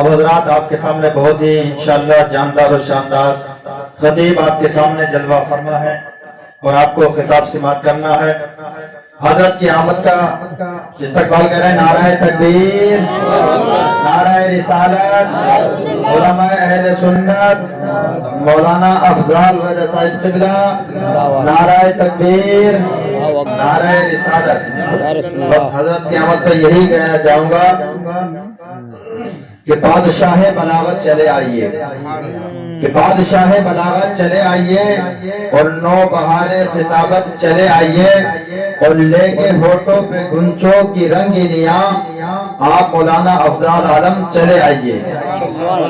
اب حضرات آپ کے سامنے بہت ہی انشاءاللہ جاندار و شاندار خطیب آپ کے سامنے جلوہ فرما ہے اور آپ کو خطاب سماعت کرنا ہے۔ حضرت کی آمد کا استقبال کریں۔ نعرہ تکبیر، نعرہ رسالت، علماء اہل سنت، مولانا افضل رضا صاحب قبلہ، نعرہ تکبیر، نعرہ رسالت۔ حضرت کی آمد پہ یہی کہنا چاہوں گا کہ بادشاہ بلاغت چلے آئیے، کہ بادشاہ بلاغت چلے آئیے اور نو بہار خطابت چلے آئیے اور لے کے ہوٹوں پہ گنچوں کی رنگینیاں آپ مولانا افضل عالم چلے آئیے۔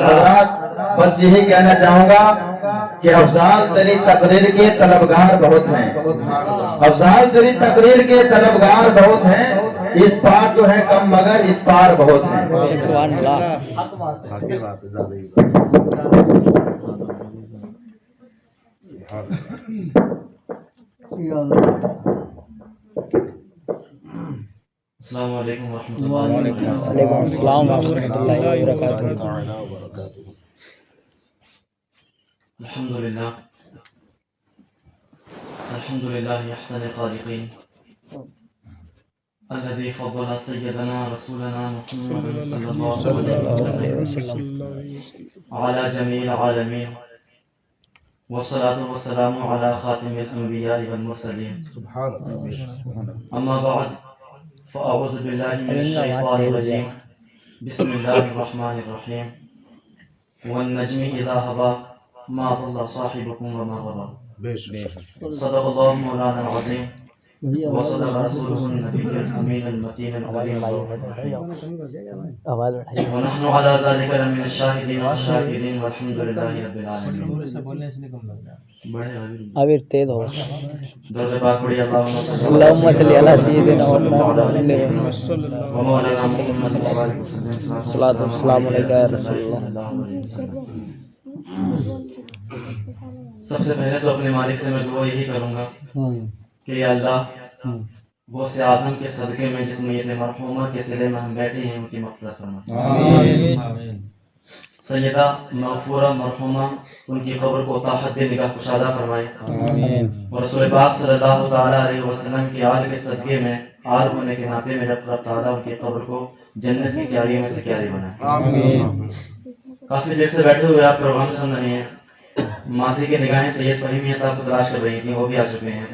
حضرات بس یہی کہنا چاہوں گا کہ افضل تری تقریر کے طلبگار بہت ہیں، افضل تری تقریر کے طلبگار بہت ہیں، اس پار تو ہے کم مگر اس پار بہت ہیں۔ سبحان اللہ۔ السلام علیکم ورحمۃ اللہ وبرکاتہ۔ وعلیکم السلام ورحمۃ اللہ وبرکاتہ۔ الحمدللہ الحمدللہ احسن خالقین الذي فضل سيدنا رسولنا محمد صلی اللہ علیہ وسلم على جميع العالمين والصلاة والسلام على خاتم الأنبياء والمرسلين أما بعد فأعوذ بالله من الشيطان الرجيم بسم الله الرحمن الرحيم والنجم إذا هوى ما ضل صاحبكم وما غوى صدق الله مولانا العظيم وصدق رسوله النبي الأمين المتين العليم ونحن على ذلك لمن الشاهدين والشاكرين والحمد لله رب العالمين۔ ابھی تیز ہو۔ درود پاک پڑھی اللہم صلی علی سیدنا ومولانا محمد صلاۃ والسلام علیکہ یا رسول اللہ۔ سب سے پہلے تو اپنے مالک سے میں دعا یہی کروں گا کہ یا اللہ غوث اعظم کے صدقے میں جس میت مرحومہ کے صلے میں ہم بیٹھے ہیں ان کی مغفرت فرما۔ آمین۔ سیدہ مغفورہ مرحومہ ان کی قبر کو تا حد نگاہ کشادہ فرمائے۔ آمین۔ اور رسول پاک صلی اللہ تعالیٰ علیہ وسلم کے آل کے صدقے میں آل ہونے کے ناطے میں رب تعالیٰ ان کی قبر کو جنت کی کیاریوں میں سے کیاری بنائے۔ آمین۔ کافی دیر سے بیٹھے ہوئے آپ پروگرام سن رہے ہیں، ماتھے کی نگاہیں سید فہیمیہ صاحب کو تلاش کر رہی تھیں، وہ بھی آ چکے ہیں۔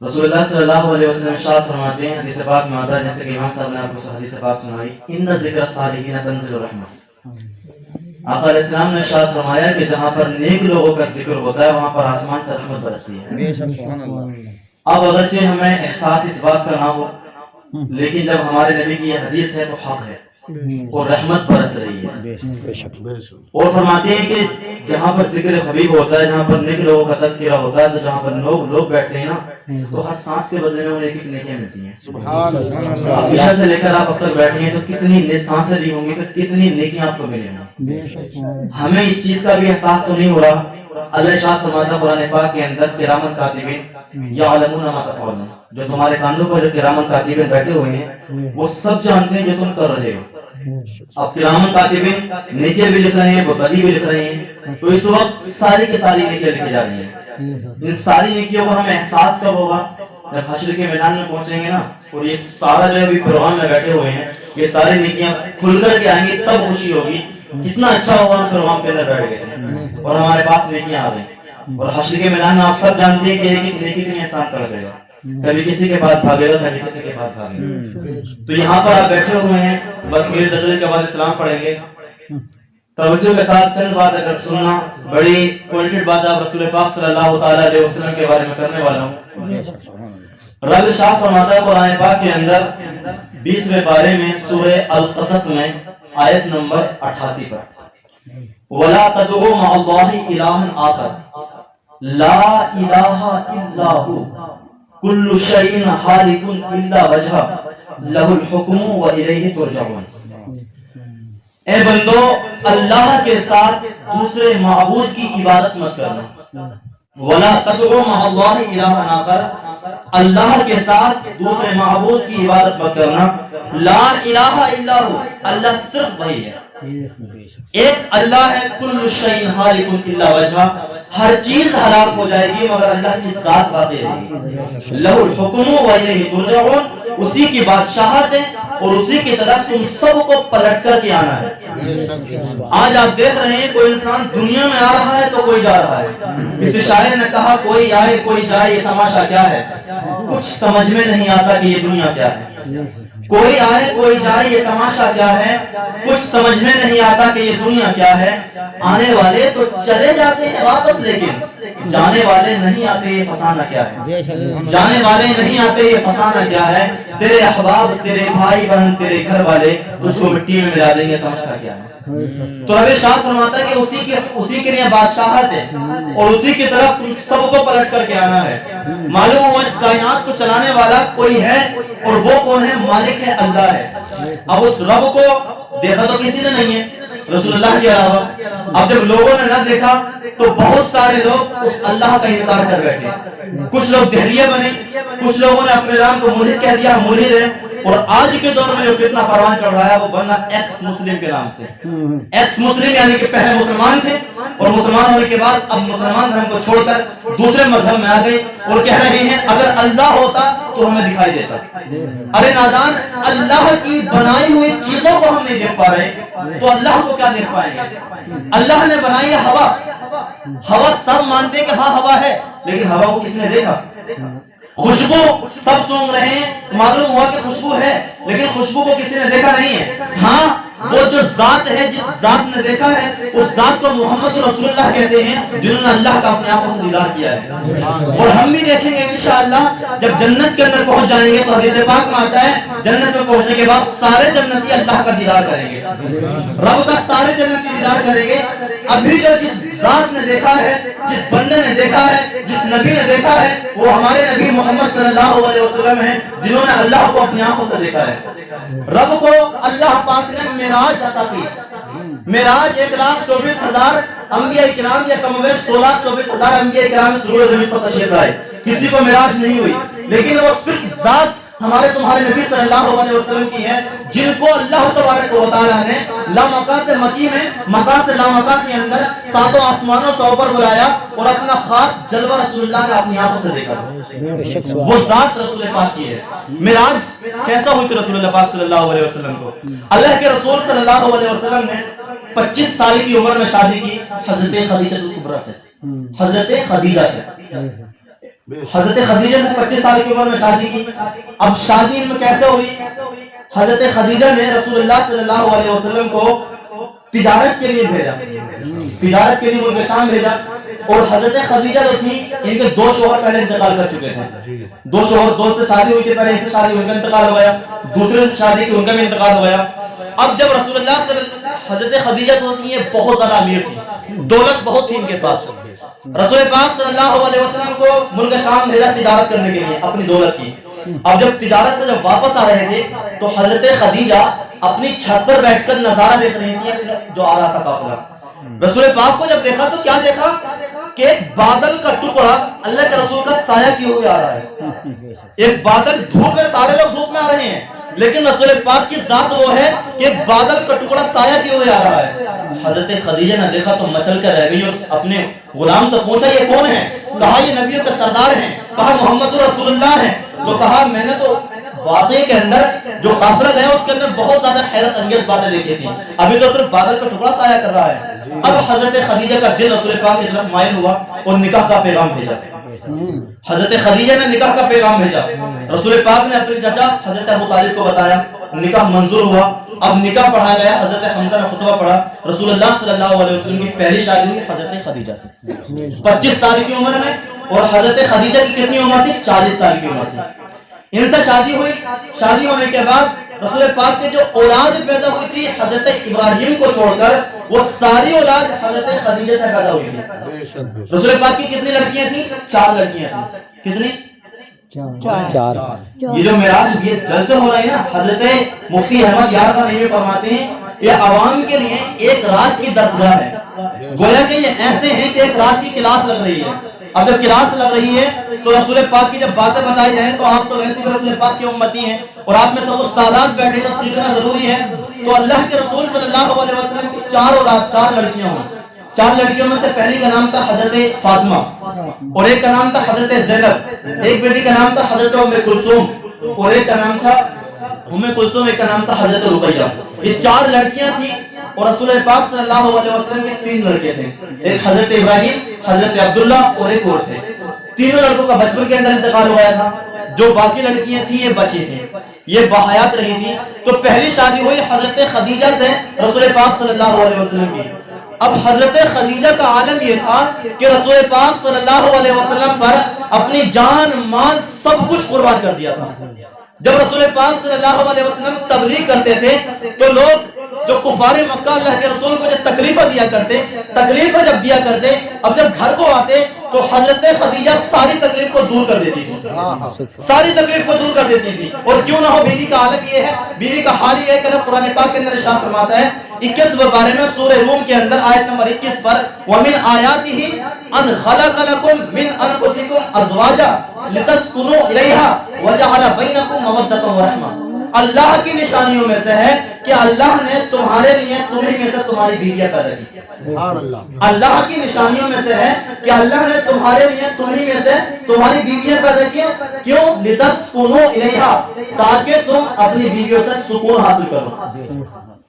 رسول اللہ صلی اللہ علیہ وسلم ارشاد فرماتے ہیں، حدیث پاک میں آتا ہے جیسے کہ امام صاحب نے آپ کو حدیث پاک سنائی، ان ذکر الصالحین تنزل الرحمت۔ آقا علیہ السلام نے ارشاد فرمایا کہ جہاں پر نیک لوگوں کا ذکر ہوتا ہے وہاں پر آسمان سے رحمت برستی ہے۔ اب اگرچہ ہمیں احساس اس بات کا نہ ہو، لیکن جب ہمارے نبی کی یہ حدیث ہے تو حق ہے اور رحمت برس رہی ہے۔ اور فرماتے ہیں کہ جہاں پر ذکر حبیب ہوتا ہے، جہاں پر نیک لوگوں کا تذکرہ ہوتا ہے، تو جہاں پر لوگ بیٹھتے ہیں نا تو ہر سانس کے بدلے میں انہیں ایک ایک نیکیاں ملتی ہیں۔ سبحان اللہ۔ عشاء سے لے کر آپ اب تک بیٹھے ہیں تو کتنی سانسیں لی ہوں گی، پھر کتنی نیکیاں آپ کو ملیں گی۔ ہمیں اس چیز کا بھی احساس تو نہیں ہو رہا۔ اللہ ارشاد فرماتا ہے قرآن پاک کے اندر کرامن کاتبین یعلمون ما تفعلون، جو تمہارے کاندھوں پر جو کرامن کاتبین بیٹھے ہوئے ہیں وہ سب جانتے ہیں جو تم کر رہے ہو۔ اب کرامن کاتبین نیکیاں بھی لکھ رہے ہیں، بدی بھی لکھ رہے ہیں، تو اس وقت ساری کی ساری نیکیاں لکھی جا رہی ہیں۔ ان ساری نیکیوں کو ہمیں احساس کب ہوگا؟ جب حشر کے میدان میں پہنچیں گے نا، اور یہ سارا جو ابھی پروگرام میں بیٹھے ہوئے ہیں یہ ساری نیکیاں کھل کر کے آئیں گی، تب خوشی ہوگی کتنا اچھا ہوگا ہم پروگرام کے اندر بیٹھ گئے تھے اور ہمارے پاس نیکیاں آ گئی۔ اور حشر کے میدان میں آپ سب جانتے ہیں کہ ایک ایک نیکی کتنی آسان کر دے گا، کبھی کسی کے پاس بھاگے گا، کبھی کسی کے پاس بھاگے گا۔ تو یہاں پر آپ بیٹھے ہوئے ہیں، بس میرے تقریر کے بعد اسلام پڑھیں گے، توجہ کے ساتھ چند بات اگر سننا، بڑی پوائنٹڈ بات آپ رسول پاک صلی اللہ تعالیٰ علیہ وسلم کے بارے میں کرنے والا ہوں۔ رب ارشاد فرماتا ہے قرآن پاک کے اندر 20ویں پارے میں سورہ القصص میں آیت نمبر 88 پر، وَلَا تَدْعُوا مَعَ اللَّهِ إِلَٰهًا آخَرَ لَا إِلَٰهَ إِلَّا هُوَ كُلُّ شَيْءٍ خَالِقٌ إِلَّا وَجْهَهُ لَهُ الْحُكْمُ وَإِلَيْهِ تُرْجَعُونَ۔ اے بندو، اللہ کے ساتھ دوسرے معبود کی عبادت مت کرنا۔ وَلَا تَدْعُوا مَعَ اللَّهِ إِلَٰهًا آخَرَ، اللہ کے ساتھ دوسرے معبود کی عبادت مت کرنا. لا الہ الا ہو، اللہ صرف وہی ہے، ایک اللہ ہے. کل شیء ہالک الا وجہہ، ہر چیز ہلاک ہو جائے گی مگر اللہ کی ذات باقی رہے گی. لہ الحکم والیہ ترجعون، اسی کی بادشاہت ہے اور اسی کی طرف تم سب کو پلٹ کر کے آنا ہے. آج آپ دیکھ رہے ہیں کوئی انسان دنیا میں آ رہا ہے تو کوئی جا رہا ہے. اس شاعر نے کہا کوئی آئے کوئی جائے، یہ تماشا کیا ہے؟ کچھ سمجھ میں نہیں آتا کہ یہ دنیا کیا ہے. کوئی آئے کوئی جائے، یہ تماشا کیا ہے؟ کچھ سمجھ میں نہیں آتا کہ یہ دنیا کیا ہے. آنے والے تو چلے جاتے ہیں واپس، لیکن جانے والے نہیں آتے، یہ فسانہ کیا ہے؟ جانے والے نہیں آتے، یہ فسانہ کیا ہے؟ تیرے احباب، تیرے بھائی بہن، تیرے گھر والے تجھ کو مٹی میں ملا دیں گے، سمجھتا کیا ہے؟ تو رب ارشاد فرماتا ہے کہ اسی کے لیے بادشاہت ہے اور اسی کی طرف تم سب کو پلٹ کر کے آنا ہے. معلوم ہوا اس کائنات کو چلانے والا کوئی ہے اور وہ کون ہے؟ مالک ہے، اللہ ہے. اب اس رب کو دیکھا تو کسی نے نہیں ہے رسول اللہ کے علاوہ. اب جب لوگوں نے نہ دیکھا تو بہت سارے لوگ اس اللہ کا انکار کر بیٹھے. کچھ لوگ دہریے بنے، کچھ لوگوں نے اپنے نام کو ملحد کہہ دیا، ملحد ہے. اور آج کے دور میں جو فتنہ پروان چڑھ رہا ہے وہ بننا ایکس مسلم کے نام سے. ایکس مسلم یعنی کہ پہلے مسلمان تھے اور مسلمان ہونے کے بعد اب مسلمان دھرم کو چھوڑ کر دوسرے مذہب میں آ گئے اور کہہ رہے ہیں اگر اللہ ہوتا تو ہمیں دکھائی دیتا. ارے نادان، اللہ کی بنائی ہوئی چیزوں کو ہم نہیں دیکھ پا رہے تو اللہ کو کیا دیکھ پائیں گے؟ اللہ نے بنائی ہے ہوا. ہوا سب مانتے ہیں کہ ہاں ہوا ہے، لیکن ہوا کو کس نے دیکھا؟ خوشبو سب سونگ رہے ہیں، معلوم ہوا کہ خوشبو ہے، لیکن خوشبو کو کسی نے دیکھا نہیں ہے. ہاں وہ جو ذات ہے، جس ذات نے دیکھا ہے، اس ذات کو محمد رسول اللہ کہتے ہیں جنہوں نے اللہ کا اپنے آنکھوں سے دیدار کیا ہے. اور ہم بھی دیکھیں گے انشاءاللہ جب جنت کے اندر پہنچ جائیں گے تو حدیث پاک میں آتا ہے جنت میں پہنچنے کے بعد سارے جنتی اللہ کا دیدار کریں گے، رب کا سارے جنتی دیدار کریں گے. ابھی جو جس ذات نے دیکھا ہے، جس بندے نے دیکھا ہے، جس نبی نے دیکھا ہے، وہ ہمارے نبی محمد صلی اللہ علیہ وسلم ہیں جنہوں نے اللہ کو اپنی آنکھوں سے دیکھا ہے. رب کو اللہ پاک نے معراج عطا کی. معراج 1,24,000 انبیاء کرام یا کم و بیش 2,24,000 انبیاء کرام سرور زمین پر تشریف لائے. کسی کو معراج نہیں ہوئی، لیکن وہ صرف ذات ہمارے تمہارے نبی صلی اللہ علیہ وسلم کی ہے جن کو اللہ تبارک و تعالیٰ نے لامکان سے مکی میں، مکان سے لامکان کے اندر ساتوں آسمانوں سے اوپر بلایا اور اپنا خاص جلوہ رسول اللہ نے اپنی آنکھوں سے دیکھا. وہ ذات رسول پاک کی ہے. معراج کیسا ہوئی تھی رسول اللہ پاک صلی اللہ علیہ وسلم کو؟ اللہ کے رسول صلی اللہ علیہ وسلم نے 25 سال کی عمر میں شادی کی حضرت خدیجہ الکبریٰ سے. حضرت خدیجہ سے 25 سال کی عمر میں شادی کی. اب شادی ان میں کیسے ہوئی؟ حضرت خدیجہ نے رسول اللہ صلی اللہ علیہ وسلم کو تجارت کے لیے بھیجا، تجارت کے لیے ملک شام بھیجا. اور حضرت خدیجہ جو تھی ان کے 2 شوہر پہلے انتقال کر چکے تھے. 2 شوہر، 2 سے شادی ہوئی تھی، پہلے ان سے شادی ہوئی، ان کا انتقال ہو گیا. دوسرے سے شادی کی، ان کا بھی انتقال ہو گیا. اب جب رسول اللہ حضرت خدیجہ جو تھی یہ بہت زیادہ امیر تھی، دولت بہت تھی ان کے پاس. رسول پاک صلی اللہ علیہ وسلم کو ملک شام بھیجا تجارت کرنے کے لیے اپنی دولت کی. اب جب تجارت سے جب واپس آ رہے تھے تو حضرت خدیجہ اپنی چھت پر بیٹھ کر نظارہ دیکھ رہی تھی جو آ رہا تھا قافلہ. رسول پاک کو جب دیکھا تو کیا دیکھا کہ ایک بادل کا ٹکڑا اللہ کے رسول کا سایہ کیے ہوئے آ رہا ہے. ایک بادل دھوپ میں، سارے لوگ دھوپ میں آ رہے ہیں، لیکن رسول پاک کی ذات وہ ہے کہ ایک بادل کا ٹکڑا سایہ کیے ہوئے آ رہا ہے. حضرت خدیجہ نے دیکھا تو مچل کر رہ گئی اور اپنے غلام سے پوچھا یہ کون ہے؟ کہا یہ نبیوں کے سردار ہیں. کہا محمد رسول اللہ ہیں. تو کہا میں نے تو واقعے کے اندر جو قافلہ گیا اس کے اندر بہت زیادہ حیرت انگیز باتیں دیکھی تھی، ابھی تو صرف بادل کا ٹکڑا سایہ کر رہا ہے. اب حضرت خدیجہ کا دل رسول پاک کی طرف مائل ہوا اور نکاح کا پیغام بھیجا. حضرت خدیجہ نے نکاح کا پیغام بھیجا. رسول پاک نے اپنے چچا حضرت ابو طالب کو بتایا، نکاح منظور ہوا. اب نکاح پڑھا گیا، حضرت حمزہ نے خطبہ پڑھا. رسول اللہ صلی اللہ علیہ وسلم کی پہلی شادی ہوئی حضرت خدیجہ سے 25 سال کی عمر میں، اور حضرت خدیجہ کی کتنی عمر تھی؟ 40 سال کی عمر تھی. ان سے شادی ہوئی. شادی ہونے کے بعد رسول پاک کے جو اولاد پیدا ہوئی تھی حضرت ابراہیم کو چھوڑ کر وہ ساری اولاد حضرت خدیجہ سے پیدا ہوئی تھی. رسول پاک کی کتنی لڑکیاں تھیں؟ 4 لڑکیاں تھیں. کتنی؟ 4. یہ جو معراج یہ جلسے ہو رہے ہیں نا، حضرت مفتی احمد یار خان یہ فرماتے ہیں یہ عوام کے لیے ایک رات کی درسگاہ ہے. گویا کہ یہ ایسے ہیں کہ ایک رات کی کلاس لگ رہی ہے. اب جب قرات لگ رہی ہے تو رسول پاک کی جب باتیں بتائی جائیں تو آپ تو ویسے بھی رسول پاک کی امتی ہیں اور آپ میں سے وہ سادات بیٹھے جو سیکھنا ضروری ہے. تو اللہ کے رسول صلی اللہ علیہ وسلم کی 4 اولاد 4 لڑکیاں ہوں. 4 لڑکیوں میں سے پہلی کا نام تھا حضرت فاطمہ اور ایک کا نام تھا حضرت زینب, ایک بیٹی کا نام تھا حضرت ام کلثوم اور ایک کا نام تھا ام کلثوم, ایک کا نام تھا حضرت رقیہ. یہ 4 لڑکیاں تھیں اور رسول پاک صلی اللہ علیہ وسلم کے 3 لڑکے تھے, ایک حضرت ابراہیم, حضرت عبداللہ اور ایک اور تھے. تینوں لڑکوں کا بچپن کے اندر انتقال ہو گیا تھا. جو باقی لڑکیاں تھیں یہ بچی تھیں, یہ باحیات رہی تھیں. تو پہلی شادی ہوئی حضرت خدیجہ سے رسول پاک صلی اللہ علیہ وسلم کی. اب حضرت خدیجہ کا عالم یہ تھا کہ رسول پاک صلی اللہ علیہ وسلم پر اپنی جان مال سب کچھ قربان کر دیا تھا. جب رسول پاک صلی اللہ علیہ وسلم تبلیغ کرتے تھے تو لوگ جو کفار مکہ اللہ کے رسول کو جب تکلیفیں جب دیا کرتے, اب جب گھر کو آتے تو حضرت خدیجہ ساری تکلیف کو دور کر دیتی تھی, ساری تکلیف کو دور کر دیتی تھی. اور کیوں نہ ہو, بیوی کا عالم یہ ہے, بیوی کا حال یہ ہے کہ قرآن پاک کے اندر ارشاد فرماتا ہے 21 بارے میں سورہ روم کے اندر آیت نمبر 21 پر وَمِنْ آيَاتِهِ أَنْ خَلَقَ لَكُم مِّنْ أَنفُسِكُمْ أَزْوَاجًا لِتَسْكُنُوا إِلَيْهَا وَجَعَلَ بَيْنَكُم مَّوَدَّةً وَرَحْمَةً. اللہ کی نشانیوں میں سے ہے کہ اللہ نے تمہارے لیے تمہیں میں سے تمہاری بیویاں پیدا کی. سبحان اللہ. اللہ کی نشانیوں میں سے ہے کہ اللہ نے تمہارے لیے تمہیں میں سے تمہاری بیویاں پیدا کی. کیوں؟ لِتَسْكُنُوا إِلَيْهَا, تاکہ تم اپنی بیویوں سے سکون حاصل کرو.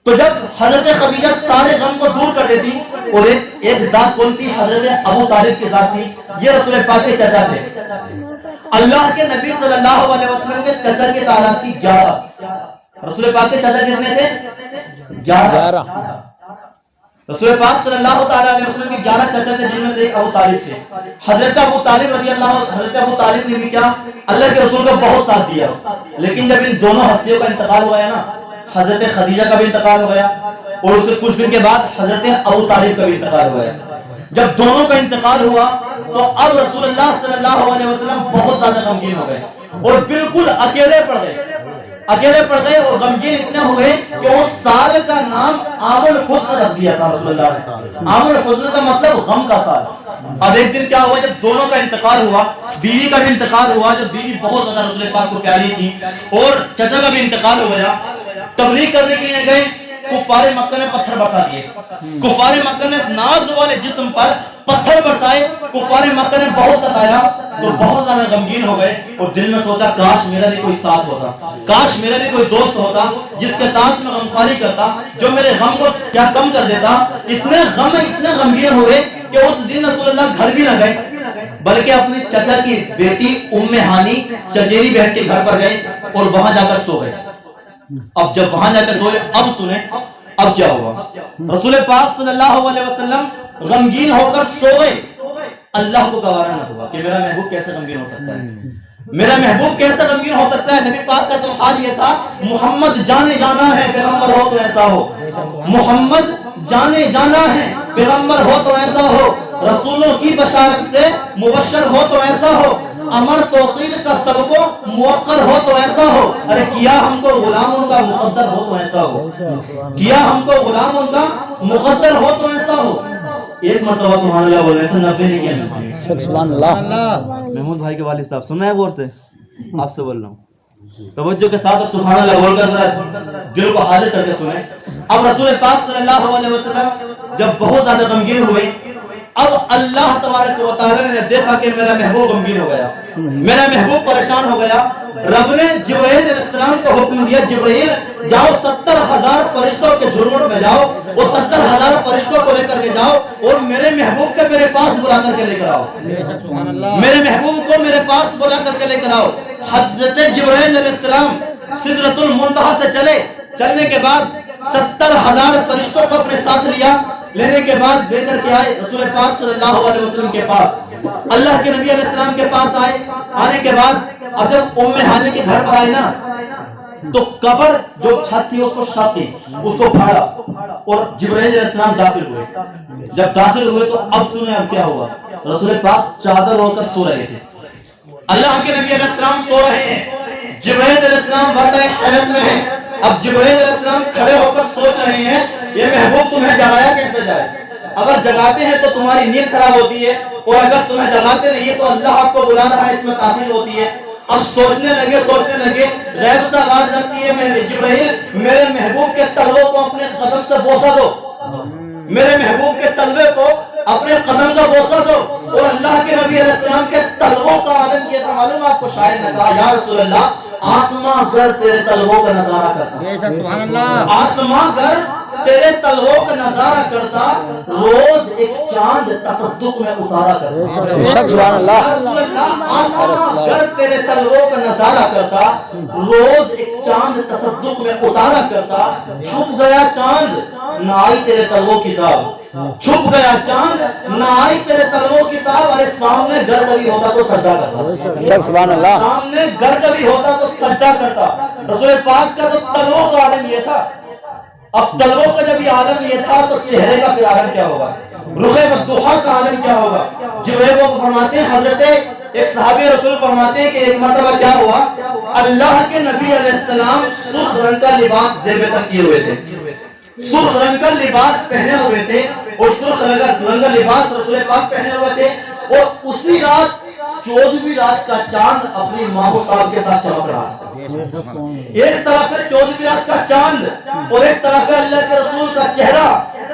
تو جب حضرت خدیجہ سارے غم کو دور کر دیتی, اور ایک ذات کون تھی, حضرت ابو طالب کی ذات تھی. یہ رسول پاک کے چچا تھے. اللہ کے نبی صلی اللہ علیہ وسلم کے چچا کی تعداد تھی 11. رسول پاک کے چچا کتنے تھے؟ 11. رسول پاک صلی اللہ علیہ وسلم کے 11 چچا تھے, جن میں سے ایک ابو طالب تھے. حضرت ابو طالب رضی اللہ, حضرت ابو طالب نے بھی کیا اللہ کے رسول کو بہت ساتھ دیا. لیکن جب ان دونوں ہستیوں کا انتقال ہوا ہے نا, حضرت خدیجہ کا بھی انتقال ہو گیا اور اس سے کچھ دن کے بعد حضرت ابو طالب کا بھی انتقال ہوا ہے. جب دونوں کا انتقال ہوا تو اب رسول اللہ صلی اللہ علیہ وسلم بہت زیادہ غمگین ہو گئے اور بالکل اکیلے پڑ گئے اور غمگین اتنے ہوئے کہ اس سال کا نام عام الحزن رکھ دیا تھا رسول اللہ نے. عام الحزن کا مطلب غم کا سال. اب ایک دن کیا ہوا, جب دونوں کا انتقال ہوا, بیوی کا بھی انتقال ہوا, جب بیوی بہت زیادہ رسول پاک کو پیاری تھی, اور چچا کا بھی انتقال ہو گیا. تبلیغ کرنے کے لیے گئے, کفار مکہ نے پتھر برسا دیے. کفار مکہ نے ناز والے جسم پر پتھر برسائے. کفار مکہ نے بہت ستایا تو بہت زیادہ غمگین ہو گئے اور دل میں سوچا کاش میرا بھی کوئی ساتھ ہوتا, کاش میرا بھی کوئی دوست ہوتا جس کے ساتھ میں غمخواری کرتا, جو میرے غم کو کیا کم کر دیتا. اتنے غمگین ہو گئے کہ اس دن رسول اللہ گھر بھی نہ گئے بلکہ اپنے چچا کی بیٹی ام ہانی چچیری بہن کے گھر پر گئے اور وہاں جا کر سو گئے. اب جب وہاں جا کر سوئے, اب سنیں اب کیا ہوا. رسول پاک صلی اللہ علیہ وسلم غمگین ہو کر سو گئے. اللہ کو گوارا نہ ہوا کہ میرا محبوب کیسے غمگین ہو سکتا ہے, میرا محبوب کیسے غمگین ہو سکتا ہے. نبی پاک کا تو حال یہ تھا, محمد جانے جانا ہے پیغمبر ہو تو ایسا ہو, محمد جانے جانا ہے پیغمبر ہو تو ایسا ہو, رسولوں کی بشارت سے مبشر ہو تو ایسا ہو, امر توقیر کا سب کو موقر ہو تو ایسا ہو. ارے کیا ہم کو غلام ان کا مقدر ہو تو ایسا ہو, کیا ہم کو غلام ان کا مقدر ہو تو ایسا ہو. ایک مرتبہ سبحان اللہ بولنے سے 90 نہیں کیا. سبحان اللہ. محمود بھائی کے والد صاحب سننا ہے غور سے, آپ سے بول رہا ہوں, توجہ کے ساتھ اور سبحان اللہ بول کر ذرا دل کو حاضر کر کے سنیں. اب رسول پاک صلی اللہ علیہ وسلم جب بہت زیادہ غمگین ہوئے, اب اللہ تبارک و تعالی نے دیکھا کہ میرا محبوب غمگین ہو گیا, میرا محبوب پریشان ہو گیا. رب نے جبرائیل علیہ السلام کو حکم دیا, جبرائیل جاؤ 70,000 فرشتوں کے جھرمٹ میں جاؤ, وہ 70,000 فرشتوں کو لے کر کے جاؤ اور میرے محبوب کو میرے پاس بلا کر کے لے کر آؤ, میرے محبوب کو میرے پاس بلا کر کے لے کر آؤ. حضرت جبرائیل علیہ السلام سدرۃ المنتہا سے چلنے کے بعد 70,000 فرشتوں کو اپنے ساتھ لیا. لینے کے بعد لے کر کے آئے رسول پاک صلی اللہ علیہ وسلم کے پاس, اللہ کے نبی علیہ السلام کے پاس آئے. آنے کے بعد اب جب ام ہانی کے گھر پر آئے نا, تو قبر جو چھت تھی اس کو شاقی, اس کو پھاڑا اور جبرائیل علیہ السلام داخل ہوئے. جب داخل ہوئے تو اب سنیں اب کیا ہوا. رسول پاک چادر اوڑھ کر سو رہے تھے, اللہ کے نبی علیہ السلام سو رہے ہیں, جبرائیل علیہ السلام وردہ حیرت میں ہیں. اب جبرائیل علیہ السلام کھڑے ہو کر سوچ رہے ہیں یہ محبوب تمہیں جگایا کیسے جائے, اگر جگاتے ہیں تو تمہاری نیند خراب ہوتی ہے، اور اگر تمہیں جگاتے نہیں ہے تو اللہ آپ کو بلا رہا ہے، اس میں تعبیر ہوتی ہے۔ اب سوچنے لگے، غیب سے آواز آتی ہے، جبرائیل میرے محبوب کے تلووں کو اپنے قدم سے بوسہ دو، میرے محبوب کے تلوے کو اپنے قدم کا بوسہ دو۔ اور اللہ کے نبی علیہ السلام کے تلووں کا عالم کیا تھا معلوم آپ کو؟ شاعر نے کہا یا رسول اللہ آسماں گر تیرے تلووں کا نظارہ کرتا، آسماں گر تیرے تلووں کا نظارہ کرتا، روز ایک چاند تصدق میں اتارا کرتا۔ سبحان اللہ۔ یا رسول اللہ آسماں گر تیرے تلووں کا نظارہ کرتا، روز ایک چاند تصدق میں اتارا کرتا، چھپ گیا چاند نہ آئی تیرے تلووں کتاب، چھپ گیا چاند نہ آئی تیرے تلووں کتاب۔ ارے سامنے گر کبھی ہوتا تو سجدہ کرتا، سبحان اللہ۔ سامنے گر کبھی ہوتا تو سجدہ کرتا۔ رسول پاک کا تو تلووں کا عالم یہ تھا، اب تلووں کا جب یہ عالم یہ تھا تو چہرے کا پھر عالم کیا ہوگا، رخ والضحیٰ کا عالم کیا ہوگا؟ جبرائیل کو فرماتے ہیں، حضرت ایک صحابی رسول فرماتے ہیں کہ ایک مرتبہ کیا ہوا، اللہ کے نبی علیہ السلام سرخ رنگ کا لباس زیر تک کیے ہوئے تھے، سرخ رنگ کا لباس پہنے ہوئے تھے، اور سرخ رنگ کا لباس رسول پاک پہنے ہوئے تھے، اور اسی رات 14ویں رات کا چاند اپنی ماہ و تاب کے ساتھ چمک رہا تھا۔ ایک طرف ہے 14ویں رات کا چاند اور ایک طرف ہے اللہ کے رسول کا چہرہ،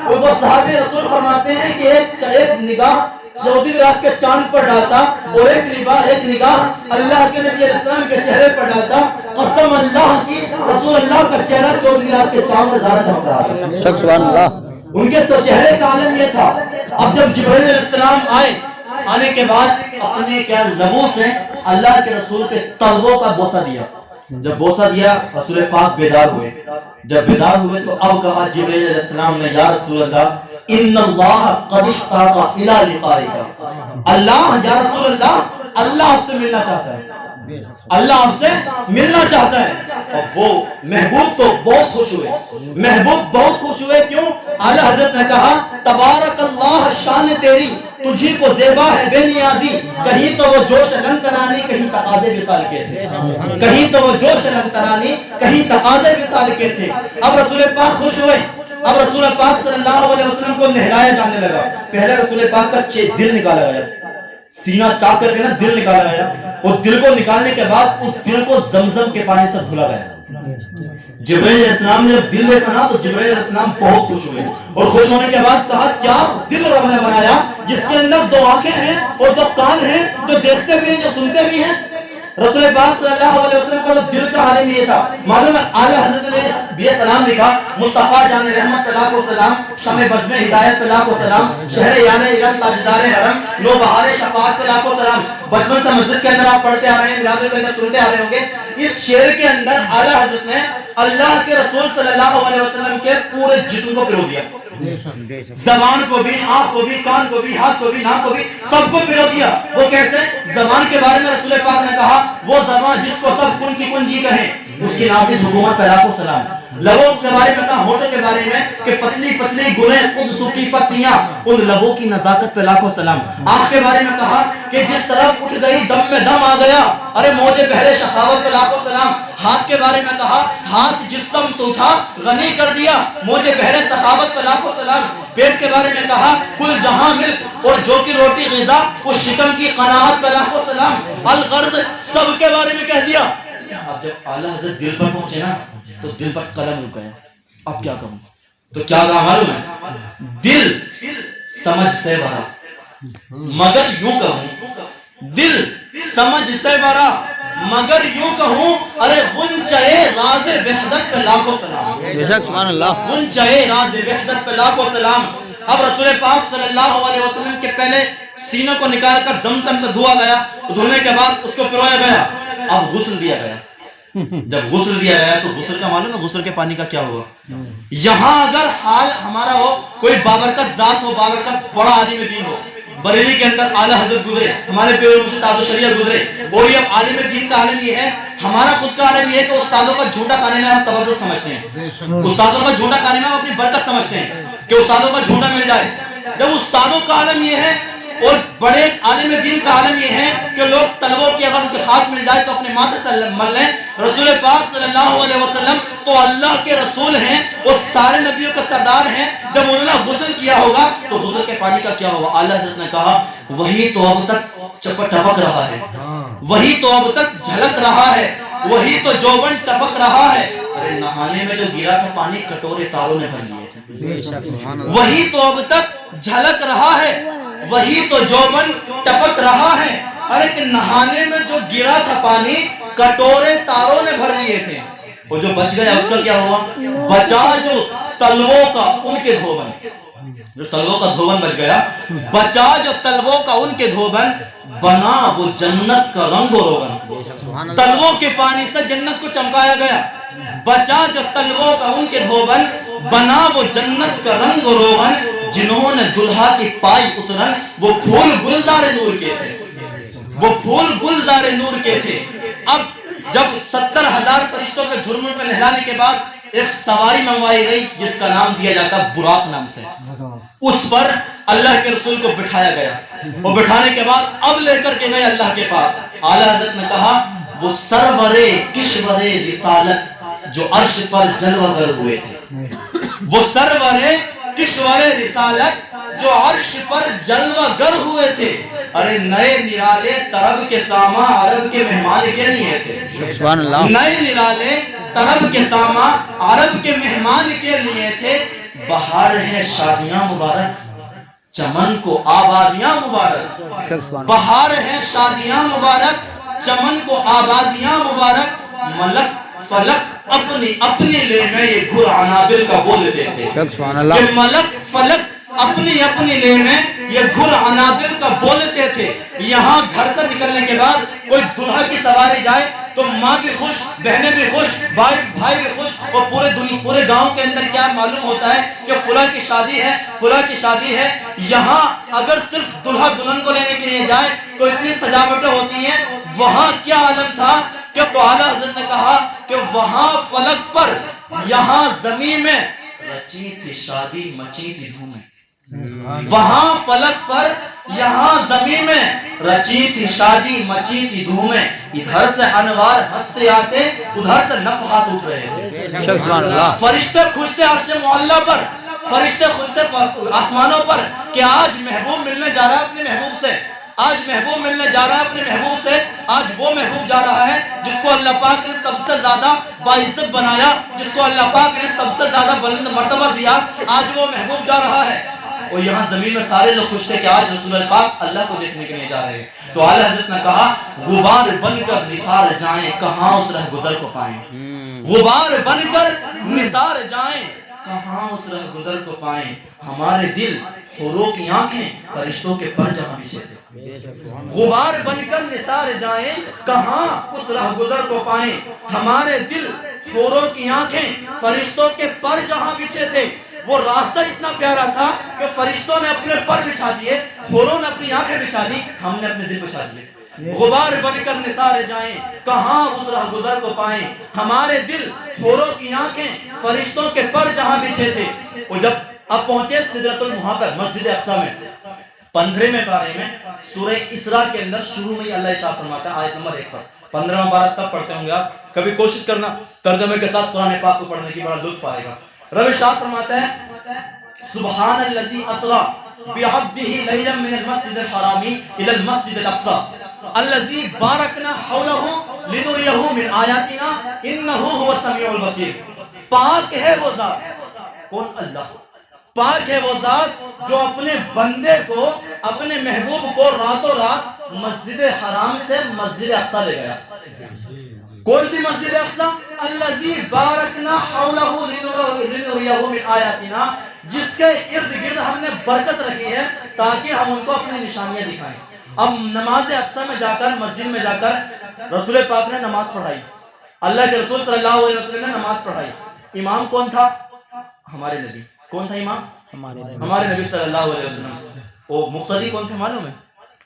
اور وہ صحابی رسول فرماتے ہیں کہ ایک نگاہ 14ویں رات کے چاند پر ڈالتا اور ایک نگاہ اللہ کے نبی علیہ السلام کے چہرے پر ڈالتا، قسم اللہ کی رسول اللہ کا چہرہ 14ویں رات کے چاند سے زیادہ چمک رہا تھا۔ سبحان اللہ۔ ان کے تو چہرے کا عالم یہ تھا۔ اب جب جبرائیل علیہ السلام آنے کے بعد اپنے کیا لبوں سے اللہ کے رسول کے تلووں کا بوسہ دیا، جب بوسہ دیا رسول پاک بیدار ہوئے، جب بیدار ہوئے تو اب کہا جبرائیل علیہ السلام نے یا رسول اللہ ان اللہ قد اشتاق الی لقائک، اللہ یا رسول اللہ آپ سے ملنا چاہتا ہے، اللہ آپ سے ملنا چاہتا ہے۔ اور وہ محبوب تو بہت خوش ہوئے، محبوب بہت خوش ہوئے، کیوں؟ اعلیٰ حضرت نے کہا تبارک اللہ شان تیری تجھی کو زیبا ہے بے نیازی، کہیں تو وہ جوش لن ترانی کہیں تقاضے وصال کے تھے، کہیں تو وہ جوش لن ترانی کہیں تقاضے وصال کے تھے۔ اب رسول پاک خوش ہوئے، اب رسول پاک صلی اللہ علیہ وسلم کو نہلایا جانے لگا۔ پہلے رسول پاک کا دل نکالا گیا، سینہ چاک کر کے نا دل نکالا گیا، اور دل کو نکالنے کے بعد اس دل کو زمزم کے پانی سے دھلا گیا۔ جبرائیل علیہ السلام نے جب دل دیکھا نا تو جبرائیل علیہ السلام بہت خوش ہوئے، اور خوش ہونے کے بعد کہا کیا دل رب نے بنایا جس کے اندر 2 آنکھیں ہیں اور 2 کان ہیں، جو دیکھتے بھی ہیں جو سنتے بھی ہیں۔ رسول پاک صلی اللہ علیہ وسلم کا دل کا عالم یہ تھا معلوم ہے۔ اعلیٰ حضرت نے یہ سلام لکھا، مصطفیٰ جان رحمت پہ لاکھوں سلام، شمع بزم ہدایت پہ لاکھوں سلام، شہر یان علم تاجدار حرم، نو بہار شفاعت پہ لاکھوں سلام۔ بچپن سے مسجد کے اندر آپ پڑھتے آ رہے ہیں، میلاد کے اندر سنتے آ رہے ہوں گے، اس شعر کے اندر اعلیٰ حضرت نے اللہ کے رسول صلی اللہ علیہ وسلم کے پورے جسم کو پرو دیا، زبان کو بھی، آنکھ کو بھی، کان کو بھی، ہاتھ کو بھی، ناک کو بھی، سب کو پرو دیا۔ وہ کیسے؟ زبان کے بارے میں رسول پاک نے کہا وہ زبان جس کو سب کن کی کنجی کہیں، اس کی نافذ حکومت پہ لاکھوں سلام۔ لبوں کے بارے میں کہا، ہونٹوں کے بارے میں کہ پتلی پتلی گلیں خود سوکھی پتیاں، ان لبوں کی نزاکت پہ لاکھوں سلام۔ آنکھ کے بارے میں کہا کہ جس طرف اٹھ گئی دم میں دم آ گیا، ارے موجے بحر شخاوت پہ لاکھوں سلام۔ ہاتھ کے بارے میں کہا ہاتھ جس سمت اٹھا غنی کر دیا، موجے بحر سخاوت پہ لاکھوں سلام۔ پیٹ کے بارے میں کہا کل جہاں ملک اور جو کی روٹی غذا، اس شکم کی قناعت پہ لاکھوں سلام۔ الغرض سب کے بارے میں کہہ دیا۔ اب جب اعلیٰ حضرت دل پر پہنچے نا تو دل پر قلم رک گیا، اب کیا کہوں؟ تو کیا کہا معلوم ہے؟ دل سمجھ سے بھرا مگر یوں کہوں، دل سمجھ سے بھرا مگر یوں کہوں، ارے غنچۂ راز وحدت پہ لاکھوں سلام، سبحان اللہ۔ غنچۂ راز وحدت پہ لاکھوں سلام۔ اب رسول پاک صلی اللہ علیہ وسلم کے پہلے سینوں کو نکال کر زمزم سے دھوا گیا، دھونے کے بعد اس کو پرویا گیا، اب غسل دیا گیا۔ جب غسل دیا گیا تو غسل کا معلوم ہے غسل کے پانی کا کیا ہوا؟ یہاں اگر حال ہمارا ہو، کوئی بابرکت ذات ہو، بابرکت بڑا عالم دین ہو، بریلی کے اندر اعلیٰ حضرت گزرے، ہمارے پیر مرشد تاج الشریعہ گزرے، اور یہ عالم دین کا عالم یہ ہے، ہمارا خود کا عالم یہ ہے کہ استادوں کا جھوٹا کھانے میں ہم تبرک سمجھتے ہیں، استادوں کا جھوٹا کھانے میں ہم اپنی برکت سمجھتے ہیں کہ استادوں کا جھوٹا مل جائے۔ جب استادوں کا عالم یہ ہے اور بڑے عالم دین کا عالم یہ ہے کہ لوگ طلبوں کی اگر ان کے ہاتھ مل جائے تو اپنے ماتھے سے مل لیں. رسول پاک صلی اللہ علیہ وسلم تو اللہ کے رسول ہیں اور سارے نبیوں کے سردار ہیں. جب انہوں نے غسل کیا ہوگا تو غسل کے پانی کا کیا ہوگا؟ اعلیٰ حضرت نے کہا وہی تو اب تک ٹپک رہا ہے, وہی تو اب تک جھلک رہا ہے, وہی تو جوبن ٹپک رہا ہے. ارے نہانے میں جو گرا تھا پانی کٹورے تاروں نے بھر لیے تھے. وہی تو اب تک جھلک رہا ہے, وہی تو جوبن ٹپک رہا ہے. ارے کہ نہانے میں جو گرا تھا پانی کٹورے تاروں نے بھر لیے تھے. وہ جو بچ گیا اس کا کیا ہوا؟ بچا جو تلووں کا ان کے دھوبن, جو تلووں کا دھوبن بچ گیا, بچا جو تلووں کا ان کے دھوبن, بنا وہ جنت کا رنگ و روغن. تلووں کے پانی سے جنت کو چمکایا گیا. بچا جو تلووں کا ان کے دھوبن, بنا وہ جنت کا رنگ و روغن. جنہوں نے دلہا کی پائی اترن وہ پھول گلزار نور کے تھے, وہ پھول گلزار نور کے تھے. اب جب 70,000 فرشتوں کے جھرمٹ پہ نہلانے کے بعد ایک سواری منگوائی گئی جس کا نام دیا جاتا براق نام سے. اس پر اللہ کے رسول کو بٹھایا گیا اور بٹھانے کے بعد اب لے کر کے گئے اللہ کے پاس. اعلیٰ حضرت نے کہا وہ سرورے کشورے رسالت جو عرش پر جلوہ گر ہوئے تھے, وہ سرورے کشورے رسالت جو عرش پر جلوہ گر ہوئے تھے. ارے نئے نرالے طرب کے ساما عرب کے مہمان کے لیے تھے. سبحان اللہ. نئے نرالے طرب کے ساما عرب کے مہمان کے لیے تھے. بہار ہے شادیاں مبارک, چمن کو آبادیاں مبارک. بہار ہے شادیاں مبارک, چمن کو آبادیاں مبارک. ملک فلک اپنی اپنی لے میں یہ گھر عنابل کا بولتے تھے کہ ملک فلک اپنی اپنی لے میں یہ گھر عنابل کا بولتے تھے. یہاں گھر سے نکلنے کے بعد کوئی دلہا کی سواری جائے تو ماں بھی خوش, بہنیں بھی خوش, بھائی بھی خوش, اور پورے گاؤں کے اندر کیا معلوم ہوتا ہے کہ فلاں کی شادی ہے, فلاں کی شادی ہے. یہاں اگر صرف دلہا دلہن کو لینے کے لیے جائے تو اتنی سجاوٹیں ہوتی ہیں. وہاں کیا عالم تھا کہ تو اعلیٰ حضرت نے کہا کہ وہاں فلک پر یہاں زمین میں رچی تھی شادی مچی تھی دھومیں. وہاں فلک پر یہاں زمین میں رچی تھی شادی مچی تھی دھومیں. ادھر سے انوار ہنستے آتے, ادھر سے نفحات اٹھ رہے تھے. فرشتے خوشتے عرش معلیٰ پر, فرشتے خوشتے آسمانوں پر کہ آج محبوب ملنے جا رہا ہے اپنے محبوب سے, آج محبوب ملنے جا رہا ہے اپنے محبوب سے. آج وہ محبوب جا رہا ہے جس کو اللہ پاک نے سب سے زیادہ باعزت بنایا, جس کو اللہ پاک نے سب سے زیادہ بلند مرتبہ دیا. آج وہ محبوب جا رہا ہے. اور یہاں زمین میں سارے لوگ خوش تھے کہ آج رسول پاک اللہ کو دیکھنے کے لیے جا رہے ہیں. تو اعلیٰ حضرت نے کہا غبار بن کر نثار جائیں کہاں اس رہ گزر کو پائیں. غبار بن کر نثار جائیں کہاں اس رہ گزر کو پائیں. ہمارے دل حوروں کی آنکھیں فرشتوں کے پر جہاں بچھے تھے. غبار بن کر نثار جائیں کہاں اس راہ گزر کو پائیں. ہمارے دل حوروں کی آنکھیں فرشتوں کے پر جہاں بچھے تھے. وہ راستہ اتنا پیارا تھا کہ فرشتوں نے اپنے پر بچھا دیے, حوروں نے اپنی آنکھیں بچھا دی, ہم نے اپنے دل بچھا دیے. غبار بن کر نثار جائیں کہاں اس راہ گزر کو پائیں. ہمارے دل حوروں کی آنکھیں فرشتوں کے پر جہاں بچھے تھے. اور جب اب پہنچے سدرۃ المنتہا پر مسجد اقصی میں 15ویں پارے میں سورہ اسراء کے اندر شروع میں اللہ ارشاد فرماتا ہے آیت نمبر 1 پر. 15واں پارہ سب پڑھتے ہوں گے آپ, کبھی کوشش کرنا ترجمے کے ساتھ قرآن پاک کو پڑھنے کی, بڑا لطف آئے گا. رب ارشاد فرماتا ہے سبحان الذی اسرا بعبدہ لیلا من المسجد الحرام الی المسجد الاقصی الذی بارکنا حولہ لنریہ من آیاتنا انہ هو السمیع البصیر. پاک ہے وہ ذات, کون؟ اللہ. پاک ہے وہ ذات جو اپنے بندے کو, اپنے محبوب کو راتوں رات مسجد حرام سے مسجد اقصی لے گیا. کون سی مسجد اقصی؟ الذی بارکنا حولہ لنریہ من آیاتنا, جس کے ارد گرد ہم نے برکت رکھی ہے تاکہ ہم ان کو اپنی نشانیاں دکھائیں. اب نماز اقصی میں جا کر, مسجد میں جا کر رسول پاک نے نماز پڑھائی, اللہ کے رسول صلی اللہ علیہ وسلم نے نماز پڑھائی. امام کون تھا؟ ہمارے نبی. کون تھا امام؟ ہمارے نبی صلی اللہ علیہ وسلم. وہ مقتدی کون تھے معلوم ہے؟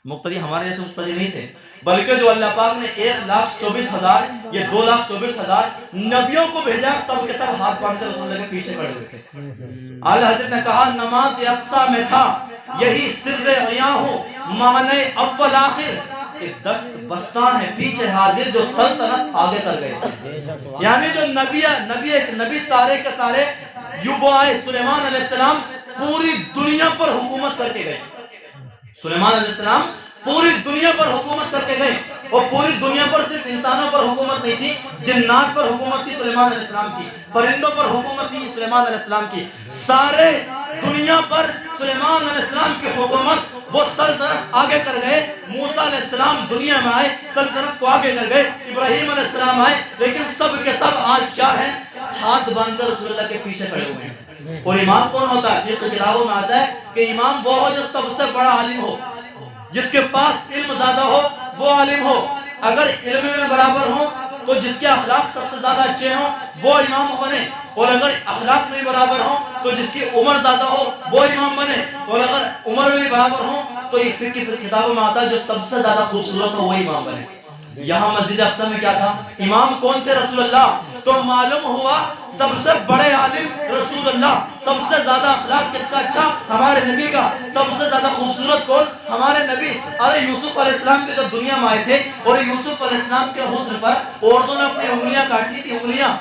مقتدی ہمارے جیسے مقتدی نہیں تھے, بلکہ جو اللہ پاک نے 1,24,000 یا 2,24,000 نبیوں کو بھیجا, سب کے سب ہاتھ باندھ کر رسول اللہ کے پیچھے کھڑے ہوئے تھے. اعلیٰ حضرت نے کہا نماز اقصی میں تھا, یہی سر عیاں ہو معنی اول آخر کہ دست بستہ ہے پیچھے حاضر جو سلطنت آگے کر گئے، یعنی جو نبی سارے کے سارے یوبو آئے سلیمان علیہ السلام پوری دنیا پر حکومت کر کے گئے، سلیمان علیہ السلام پوری دنیا پر حکومت کر کے گئے، اور پوری دنیا پر صرف انسانوں پر حکومت نہیں تھی، جنات پر حکومت تھی سلیمان علیہ السلام کی، پرندوں پر حکومت تھی سلیمان علیہ السلام کی، سارے دنیا پر سلیمان علیہ السلام کی حکومت، وہ سلطنت آگے کر گئے۔ موسیٰ علیہ السلام دنیا میں آئے، سلطنت کو آگے کر گئے، ابراہیم علیہ السلام آئے، لیکن سب کے سب آج کیا ہیں؟ ہاتھ باندھ کر رسول اللہ کے پیچھے کھڑے ہوئے ہیں۔ اور امام کون ہوتا ہے؟ فقہ کتابوں میں آتا ہے کہ امام وہ ہو جو سب سے بڑا عالم ہو، جس کے پاس علم زیادہ ہو وہ عالم ہو، اگر علم میں برابر ہو تو جس کے اخلاق سب سے زیادہ اچھے ہوں وہ امام بنے، اور اگر اخلاق میں برابر ہو تو جس کی عمر زیادہ ہو وہ امام بنے، اور اگر عمر میں برابر ہو تو یہ فقہ کتابوں میں آتا ہے جو سب سے زیادہ خوبصورت ہو وہ امام بنے۔ یہاں مسجد اقصی میں کیا تھا؟ امام کون تھے؟ رسول اللہ۔ تو معلوم ہوا سب سے بڑے عالم رسول اللہ، سب سے زیادہ اخلاق کس کا اچھا؟ ہمارے نبی کا۔ سب سے زیادہ خوبصورت کون؟ ہمارے نبی۔ ارے یوسف علیہ السلام کے جب دنیا میں آئے تھے اور یوسف علیہ السلام کے حسن پر عورتوں نے اپنی انگلیاں کاٹی تھی، انگلیاں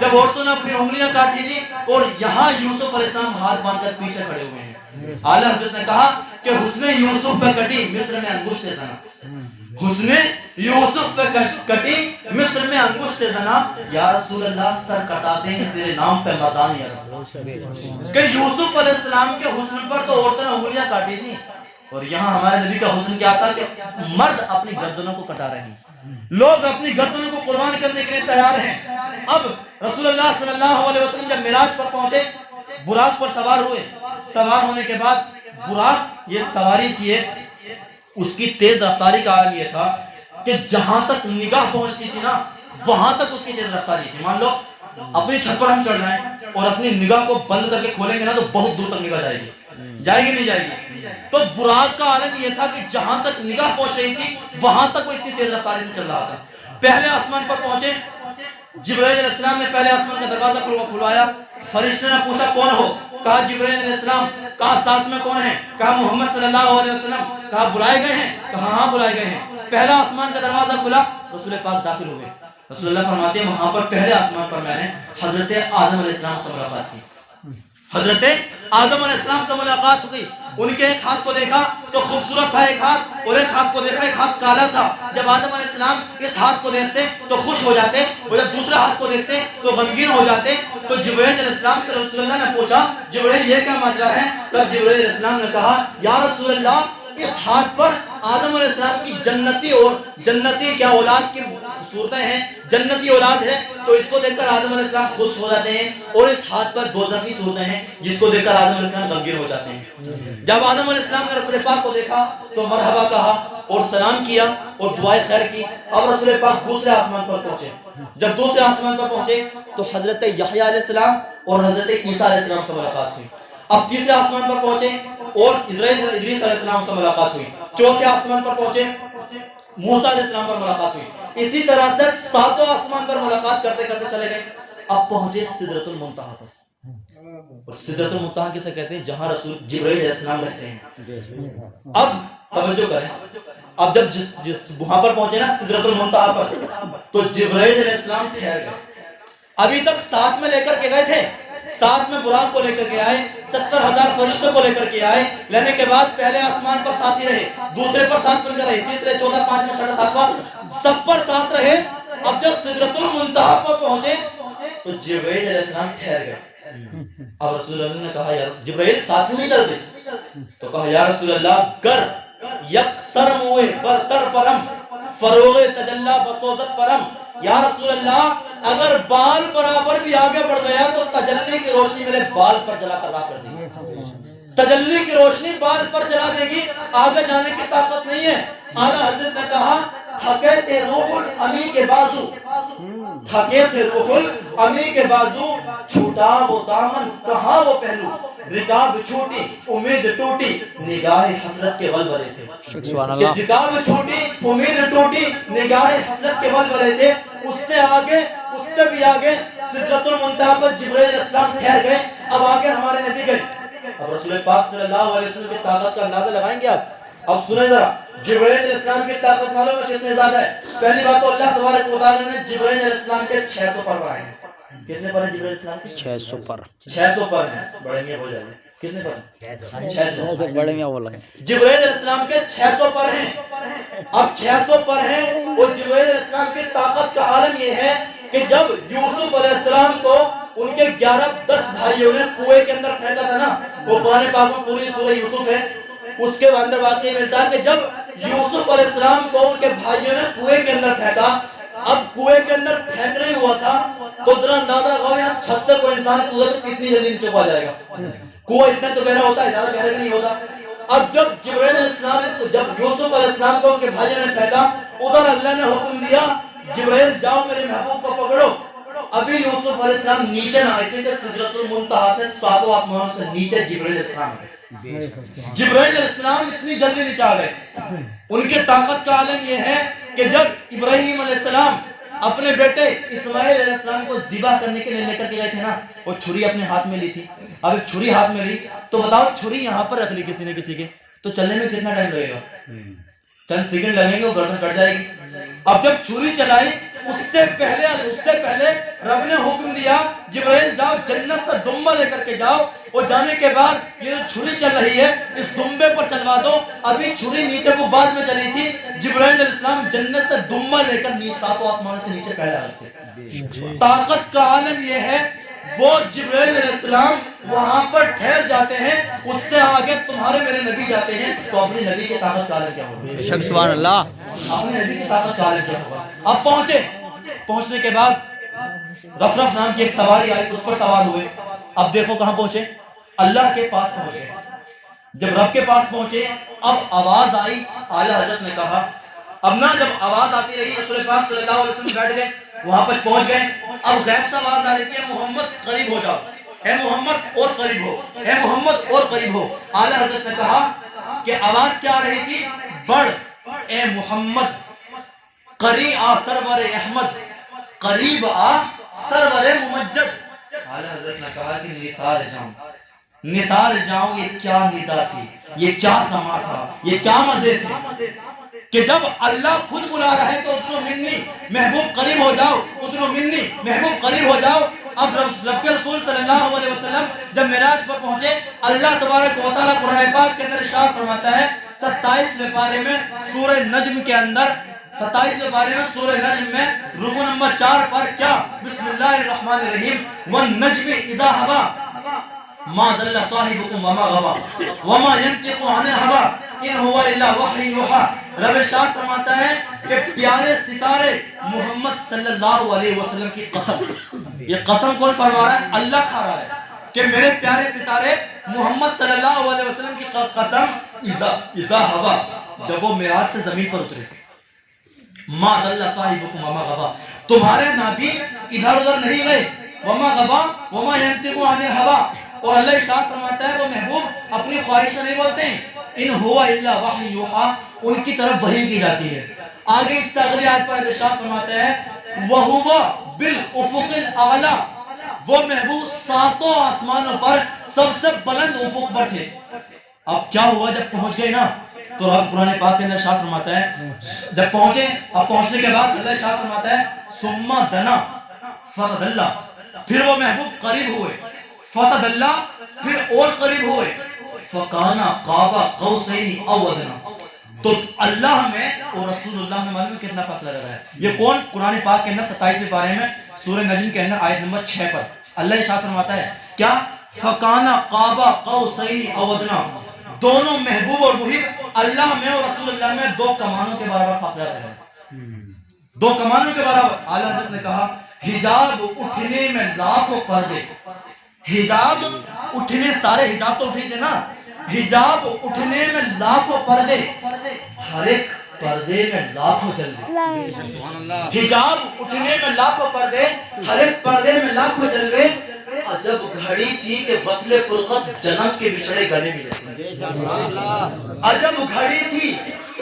جب عورتوں نے اپنی انگلیاں کاٹی تھی، اور یہاں یوسف علیہ السلام ہاتھ باندھ کر پیچھے کھڑے ہوئے ہیں۔ اعلیٰ حضرت نے کہا کہ حسن یوسف پہ کٹی مصر میں انگشت زنا، حسن یوسف پہ کٹی مصر میں انگشت زنا، یا رسول اللہ سر کٹا دیں گے تیرے نام پہ مردان یاد۔ کہ یوسف علیہ السلام کے حسن پر تو عورتوں نے انگلیاں کاٹی تھی، اور یہاں ہمارے نبی کا حسن کیا تھا کہ مرد اپنی گردنوں کو کٹا رہے ہیں، لوگ اپنی گردنوں کو قربان کرنے کے لیے تیار ہیں۔ اب رسول اللہ صلی اللہ علیہ وسلم جب معراج پر پہنچے، براق پر سوار ہوئے، سوار ہونے کے بعد براق یہ سواری تھی، اس کی تیز رفتاری کا عالم یہ تھا کہ جہاں تک نگاہ پہنچتی تھی نا وہاں تک اس کی تیز رفتاری تھی۔ مان لو اپنی چھت پر ہم چڑھ جائیں اور اپنی نگاہ کو بند کر کے کھولیں گے نا تو بہت دور تک نگاہ جائے گی، جائے گی نہیں جائے گی؟ تو براق کا عالم یہ تھا کہ جہاں تک نگاہ پہنچ رہی تھی وہاں تک وہ اتنی تیز رفتاری سے چل رہا تھا۔ پہلے آسمان پر پہنچے، جبرائیل علیہ السلام نے پہلے آسمان کا دروازہ کھلوایا، فرشتے نے پوچھا کون ہو؟ کہا جبرائیل علیہ السلام۔ کہا ساتھ میں کون ہے؟ کہا محمد صلی اللہ علیہ وسلم۔ کہا بلائے گئے ہیں؟ کہا ہاں بلائے گئے ہیں۔ پہلا آسمان کا دروازہ کھلا، رسول پاک داخل ہوئے۔ رسول اللہ فرماتے ہیں وہاں پر پہلے آسمان پر میں نے حضرت آدم علیہ السلام سے ملاقات کی، حضرت آدم علیہ السلام سے ملاقات ہو گئی۔ ان کے ایک ہاتھ کو دیکھا تو خوبصورت تھا ایک ہاتھ، اور ایک ہاتھ کو دیکھا ایک ہاتھ کالا تھا۔ جب آدم علیہ السلام اس ہاتھ کو دیکھتے تو خوش ہو جاتے، اور جب دوسرے ہاتھ کو دیکھتے تو غمگین ہو جاتے۔ تو جبرائیل علیہ السلام سے رسول اللہ نے پوچھا جبرائیل یہ کیا ماجرا ہے؟ تب جبرائیل علیہ السلام نے کہا یا رسول اللہ اس ہاتھ پر آدم علیہ السلام کی جنتی اور جنتی کیا اولاد کی صورتیں ہیں، جنتی اولاد ہے، تو اس کو دیکھ کر آدم علیہ السلام خوش ہو جاتے ہیں، اور اس ہاتھ پر دوزخی صورتیں ہیں جس کو دیکھ کر آدم علیہ السلام غمگین ہو جاتے ہیں۔ جب آدم علیہ السلام نے رسول پاک کو دیکھا تو مرحبا کہا اور سلام کیا اور دعائے خیر کی۔ اب رسول پاک دوسرے آسمان پر پہنچے، جب دوسرے آسمان پر پہنچے تو حضرت یحییٰ علیہ السلام اور حضرت عیسیٰ علیہ السلام سے ملاقات ہوئی۔ اب تیسرے آسمان پر پہنچے اور ادریس علیہ السلام سے ملاقات ہوئی۔ چوتھے آسمان پر پہنچے، موسیٰ علیہ السلام پر ملاقات ہوئی۔ اسی طرح سے ساتوں آسمان پر ملاقات کرتے کرتے چلے گئے۔ اب پہنچے سدرۃ المنتہا پر، اور سدرۃ المنتہا کسے کہتے ہیں؟ جہاں رسول جبرائیل علیہ السلام رہتے ہیں۔ اب توجہ کریں، اب جب جس وہاں پر پہنچے نا سدرۃ المنتہا پر، تو جبرائیل علیہ السلام ٹھہر گئے۔ ابھی تک ساتھ میں لے کر کے گئے تھے، ساتھ میں براق کو لے کر کے آئے، 70,000 فرشتوں کو لے کر کے آئے، لینے کے بعد پہلے آسمان پر ساتھ ہی رہے، دوسرے پر ساتھ بن کر رہے، تیسرے، چوتھا، پانچواں، چھٹا، ساتواں، سب پر ساتھ رہے۔ اب جب سدرۃ المنتہا پر پہنچے تو جبرائیل علیہ السلام ٹھہر گئے۔ اب رسول اللہ نے کہا یار جبرائیل ساتھ نہیں چلتے؟ تو کہا یا رسول اللہ گر یک سر موئے برتر پرم فروغ تجلہ بسوزت پرم، یا رسول اللہ اگر بال برابر بھی آگے بڑھ گیا تو تجلی کی روشنی میرے بال پر جلا کر راہ کر دے گی، تجلی کی روشنی بال پر جلا دے گی، آگے جانے کی طاقت نہیں ہے۔ اعلیٰ حضرت نے کہا تھکے تھے روح الامی کے بازو، تھکے تھے روح الامی کے بازو، چھوٹا وہ دامن کہاں وہ پہلو، رکاب چھوٹی امید ٹوٹی نگاہ حسرت کے ولولے تھے، کہ رکاب چھوٹی امید ٹوٹی نگاہ حسرت کے ولولے تھے۔ اس سے آگے، اس سے بھی آگے سدرۃ المنتہا پر جبرائیل علیہ السلام ٹھہر گئے۔ اب آگے ہمارے نبی گئے۔ اب رسول پاک صلی اللہ علیہ وسلم کی طاقت کا اندازہ لگائیں گے آپ۔ اب سنیں ذرا جبرائیل علیہ السلام کی طاقت معلوم ہے کتنے زیادہ ہے؟ پہلی بات تو اللہ تبارک و تعالیٰ نے جبرائیل علیہ السلام کے 600 پر بنائے ہیں. کتنے پر ہیں جبرائیل علیہ السلام کے؟ 600 پر. 600 پر ہیں. بڑے میاں ہو جائیں گے. کتنے پر ہیں؟ 600. بڑے میاں بولا ہے. جبرائیل علیہ السلام کے 600 پر ہیں. اب 600 پر ہیں اور جبرائیل علیہ السلام کی طاقت کا عالم یہ ہے کہ جب یوسف علیہ السلام کو ان کے 11-10 بھائیوں نے کنویں کے اندر پھینکا تھا نا, وہ قرآن پاک میں پوری سورہ یوسف ہے, اس کے اندر واقعی ملتا ہے کہ جب یوسف علیہ السلام کو ان کے بھائیوں نے کنویں کے اندر پھینکا, اب کنویں کے اندر پھینک نہیں ہوا تھا تو ذرا اندازہ لگاؤ یہاں چھت سے کوئی انسان کودے تو کتنی جلدی نیچے کو آ جائے گا. کنواں اتنا تو گہرا ہوتا ہے, زیادہ گہرا نہیں ہوتا. اب جب جبرائیل علیہ السلام جب یوسف علیہ السلام کو ان کے بھائیوں نے پھینکا, ادھر اللہ نے حکم دیا جبرائیل جاؤ میرے محبوب کو پکڑو. ابھی یوسف علیہ السلام نیچے نہ آئے تھے کہ سدرۃ المنتہا سے 7 آسمانوں سے نیچے جبرائیل علیہ السلام ہے. جبرائیل علیہ السلام اتنی جلدی نیچے آ گئے. ان کے طاقت کا عالم یہ ہے کہ جب ابراہیم علیہ السلام اپنے بیٹے اسماعیل علیہ السلام کو ذبح کرنے کے لیے لے کر کے گئے تھے نا, وہ چھری اپنے ہاتھ میں لی تھی. اب ایک چھری ہاتھ میں لی تو بتاؤ چھری یہاں پر رکھ لی کسی نے کسی کے, تو چلنے میں کتنا ٹائم لگے گا؟ چند سیکنڈ لگیں گے, وہ گردن کٹ جائے گی. اب جب چھری چلائی اس سے پہلے رب نے حکم دیا جبرائیل جاؤ جنت سے دمبا لے کر کے جاؤ, اور جانے کے بعد یہ چھری چل رہی ہے اس دمبے پر چلوا دو. ابھی چھری نیچے کو بعد میں چلی تھی, جبرائیل علیہ السلام جنت سے دمبا لے کر 7 آسمان سے نیچے پہلے آئے تھے. طاقت کا عالم یہ ہے, وہ جبرائیل علیہ السلام وہاں پر ٹھہر جاتے ہیں, اس سے آگے تمہارے میرے نبی جاتے ہیں, تو اپنی نبی کی طاقت کا عالم کیا ہوگا؟ سبحان اللہ. اپنے نبی کی طاقت کا عالم کیا ہوگا؟ اب پہنچنے کے بعد رفرف نام کی ایک سواری آئی, اس پر سوار ہوئے. اب دیکھو کہاں پہنچے, اللہ کے پاس پہنچے. جب رب کے پاس پہنچے اب آواز آئی, اعلیٰ حضرت نے کہا, اب نہ جب آواز آتی رہی رسول پاک صلی اللہ علیہ وسلم بیٹھ گئے, وہاں پر پہنچ گئے. اب غیب سے آواز آ رہی تھی, اے محمد قریب ہو جاؤ, اے محمد اور قریب ہو, اے محمد اور قریب ہو. اعلیٰ حضرت نے کہا کہ آواز کیا آ رہی تھی, بڑھ اے محمد, قریب آ سرور احمد, قریب آ سرور ممجد. اعلیٰ حضرت نے کہا کہ نثار جاؤں, یہ کیا ندا تھی, یہ کیا سما تھا, یہ کیا مزے تھے کہ جب اللہ خود بلا رہا ہے تو اتنو منی محبوب قریب ہو جاؤ, اتنو منی محبوب قریب ہو جاؤ. اب رب کے رسول صلی اللہ علیہ وسلم جب معراج پر پہنچے, اللہ تبارک و تعالیٰ قرآن پاک کے اندر ارشاد فرماتا ہے 27ویں پارے میں سورہ نجم کے اندر, 27ویں پارے میں سورہ نجم میں رکو نمبر 4 پر کیا, بسم اللہ الرحمن الرحیم, والنجم اذا ہوا ما ضل صاحبکم وما غوا وما ينطق عن الهوى ان هو الا وحی یوحی. رب ارشاد فرماتا ہے کہ پیارے ستارے محمد صلی اللہ علیہ وسلم کی قسم, یہ قسم کون فرما رہا ہے؟ اللہ کھا رہا ہے کہ میرے پیارے ستارے محمد صلی اللہ علیہ وسلم کی قسم اذا ہوا, جب وہ معراج سے زمین پر اترے, ما ضل صاحبکم وما غوا, تمہارے نبی ادھر ادھر نہیں گئے, وما غوا وما ينطق عن الهوى, اور اللہ ارشاد فرماتا ہے وہ محبوب اپنی خواہش سے نہیں بولتے ہیں, ان ہوا الا وحی یوحی, ان کی طرف وحی کی جاتی ہے. آگے اس اگلی آیت پر ارشاد فرماتا ہے وَهُوَ بِالْأُفُقِ الْأَعْلَى, وہ محبوب 7 آسمانوں پر سب سے بلند افق پر تھے. اب کیا ہوا جب پہنچ گئے نا, تو رب قرآن پاک کے اندر ارشاد فرماتا ہے جب پہنچے, اب پہنچنے کے بعد اللہ ارشاد فرماتا ہے ثم دنا فتدلی, پھر وہ محبوب قریب ہوئے, فتدلی پھر اور قریب ہوئے, فکانا قاب قوسین او ادنی. تو اللہ میں اور رسول اللہ میں معلوم کتنا فاصلہ لگا ہے. یہ کون؟ قرآن پاک کے اندر 27ویں پارے میں سورہ نجم کے اندر آیت نمبر 6 پر اللہ ارشاد فرماتا ہے کیا, فکانا قاب قوسین او ادنی, دونوں محبوب اور محب اللہ میں اور رسول اللہ میں 2 کمانوں کے برابر فاصلہ رہا ہے, 2 کمانوں کے برابر. اعلیٰ حضرت نے کہا حجاب اٹھنے میں لاکھوں پردے, حجاب اٹھنے, سارے حجاب تو اٹھے تھے نا, حجاب اٹھنے میں لاکھوں پردے, ہر ایک پردے میں لاکھوں جلوے. حجاب اٹھنے میں لاکھوں پردے, ہر ایک پردے میں لاکھوں جلوے. عجب گھڑی تھی کہ وصل فرقت جنم کے بچھڑے گلے ملے. عجب گھڑی تھی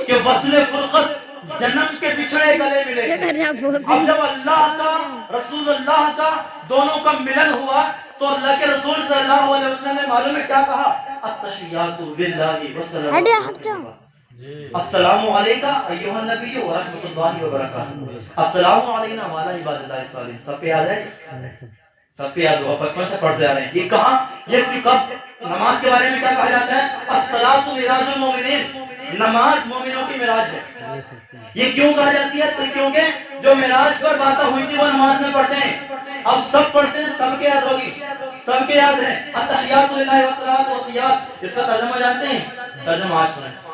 کہ وصل فرقت جنم کے بچھڑے گلے ملے. اب جب اللہ کا رسول اللہ کا دونوں کا ملن ہوا تو اللہ کے رسول صلی اللہ علیہ وسلم نے معلوم ہے کیا کہا, التحیات للہ والسلام, السلام علیکم ایھا النبی ورحمۃ اللہ وبرکاتہ، السلام علینا وعلی عباد اللہ الصالحین. سب پہ یاد ہے؟ سب پہ یاد ہوا، بچپن سے پڑھتے آ رہے ہیں. یہ کہاں، یہ کب نماز کے بارے میں کیا کہا جاتا ہے؟ الصلاۃ معراج المومنین، نماز مومنوں کی معراج ہے. یہ کیوں کہا جاتی ہے؟ تو کیونکہ جو معراج پر باتیں ہوئی تھی وہ نماز میں پڑھتے ہیں. اب سب پڑھتے ہیں، سب کے یاد ہوگی، سب کے یاد ہے. التحیات للہ والصلوات والطیبات، اس کا ترجمہ جانتے ہیں؟ ترجمہ آج سنیں.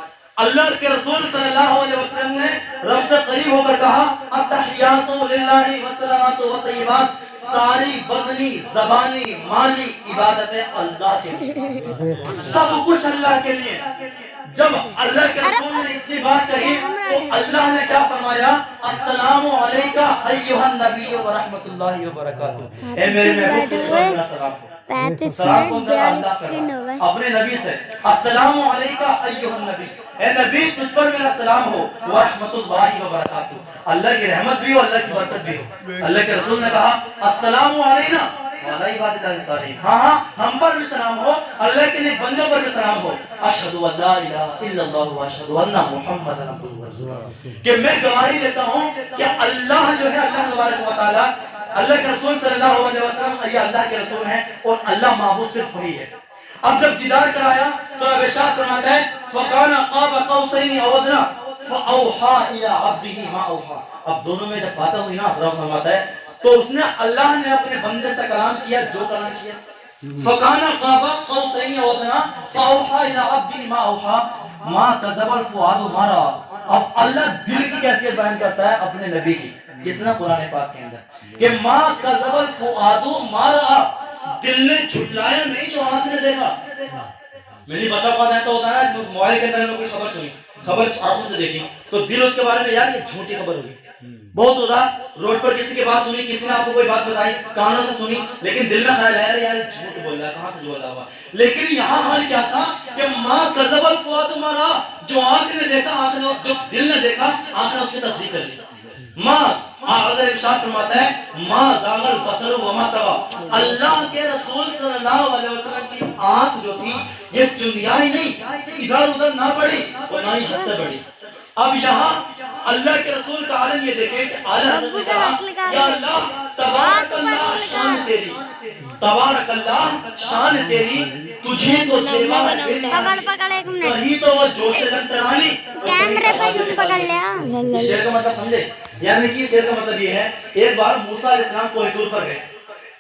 اللہ کے رسول صلی اللہ علیہ وسلم نے رب سے قریب ہو کر کہا التحیات للہ والصلوات والطیبات، ساری بدنی زبانی مالی عبادتیں اللہ کے لیے، سب کچھ اللہ کے لیے. جب اللہ کے رسول نے اتنی بات کہی تو اللہ نے کیا فرمایا؟ السلام علیکہ ایھا النبی ورحمۃ اللہ وبرکاتہ. اے میرے محبوب، تجھ پر میرا سلام ہو. 35 سلام کون منٹ کرا؟ 42 اللہ سیکنڈ ہو کرا گئے. اپنے نبی سے. السلام علیکہ ایھا النبی، اے نبی تجھ پر میرا سلام ہو، ورحمۃ اللہ وبرکاتہ، اللہ کی رحمت بھی ہو، اللہ کی برکت بھی ہو. اللہ کے رسول نے کہا السلام علینا وعلی عباد اللہ الصالحین، ہاں ہم پر بھی سلام ہو، اللہ کے نیک بندوں پر بھی سلام ہو. اشہد ان لا الہ الا اللہ واشہد ان محمدا عبدہ ورسولہ، کہ میں گواہی دیتا ہوں کہ اللہ جو ہے، اللہ تبارک و تعالی، اللہ کے رسول صلی اللہ علیہ وسلم یہ اللہ کے رسول ہیں اور اللہ معبود صرف وہی ہے. اب جب دیدار کرایا تو اب ارشاد فرماتا ہے فَكَانَ قَابَ قَوْسَيْنِ أَوْ أَدْنَىٰ فَأَوْحَىٰ إِلَىٰ عَبْدِهِ مَا أَوْحَىٰ. اب دونوں میں جب باتیں ہوئی نا، رب فرماتا ہے تو اس نے، اللہ نے اپنے بندے سے کلام کیا جو کلام کیا. فَكَانَ قَابَ قَوْسَيْنِ أَوْ أَدْنَىٰ فَأَوْحَىٰ إِلَىٰ عَبْدِهِ مَا أَوْحَىٰ مَا كَذَبَ الْفُؤَادُ مَا رَأَىٰ. اب اللہ دل کی کیفیت بیان کرتا ہے اپنے نبی کی، جس نے قرآن پاک کے اندر کہ ما کذب الفؤاد ما رأى، دل نے جھٹلایا نہیں جو آنکھ نے دیکھا. میری بسا اوقات ایسا ہوتا ہے نا، موبائل کے اندر میں کوئی خبر سنی، خبر آنکھوں سے دیکھی تو دل اس کے بارے میں، یار یہ جھوٹی خبر ہوگی. بہت ہوتا روڈ پر کسی کی بات سنی، کسی نے آپ کو کوئی بات بتائی، کانوں سے سنی، لیکن دل میں خیال آیا یار جھوٹ بول رہا ہے، کہاں سے بول رہا ہوا. لیکن یہاں حال کیا تھا کہ ما کذب الفؤاد ما رأى، جو آنکھ نے دیکھا، آنکھ نے، جو دل نے دیکھا، آنکھ نے اس کی تصدیق کر لی. اگر ارشاد فرماتا ہے ما زاغ البصر وما طغى، اللہ کے رسول صلی اللہ علیہ وسلم کی آنکھ جو تھی یہ چندیائی نہیں، ادھر ادھر نہ بڑھی اور نہ ہی حد سے بڑھی. اب یہاں اللہ کے رسول کا عالم یہ دیکھیں کہ اعلیٰ حضرت نے کہا یا اللہ تبارک اللہ شان تیری، تبارک اللہ شان تیری، تجھے کو سیوا ہے پکڑ ایک منٹ، کہیں تو وہ جوش لن ترانی. کیمرے پہ زوم پکڑ لیا. شعر کا مطلب سمجھے؟ یعنی کہ شعر کا مطلب یہ ہے، ایک بار موسیٰ علیہ السلام کوہ طور پر گئے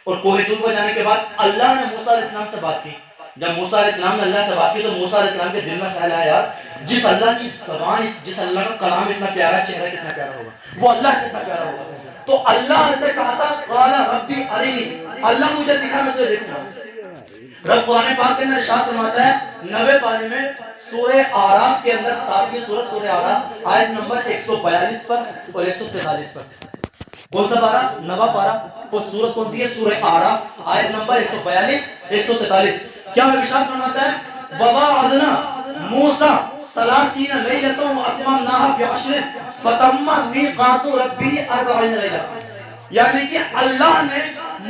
اور کوہ طور پر جانے کے بعد اللہ نے موسیٰ علیہ السلام سے بات کی. جب موسیٰ علیہ السلام نے اللہ سے بات کی تو موسیٰ علیہ السلام کے دل میں خیال آیا یار جس اللہ کی زبان، جس اللہ کا کلام اتنا پیارا، چہرہ کتنا پیارا ہوگا، وہ اللہ کتنا پیارا ہوگا. تو اللہ سے کہا تھا قال ربی ارینی، اللہ مجھے دکھا میں تجھے دیکھوں گا. رب قرآن پاک کے اندر ارشاد فرماتا ہے 90 پارے میں سورہ آراف کے اندر، 7ویں سورہ سورہ آراف آیت نمبر 142 پر اور 143 پر. کون سا پارا؟ 90 پارا. وہ سورت کون سی ہے؟ سورہ آراف آیت نمبر 142 143. کیا ارشاد فرماتا ہے وَوَعَدْنَا مُوسَىٰ 30 لَيْلَةً وَأَتْمَمْنَاهَا بِعَشْرٍ فَتَمَّ مِيقَاتُ رَبِّهِ 40 لَيْلَةً. یعنی کہ اللہ نے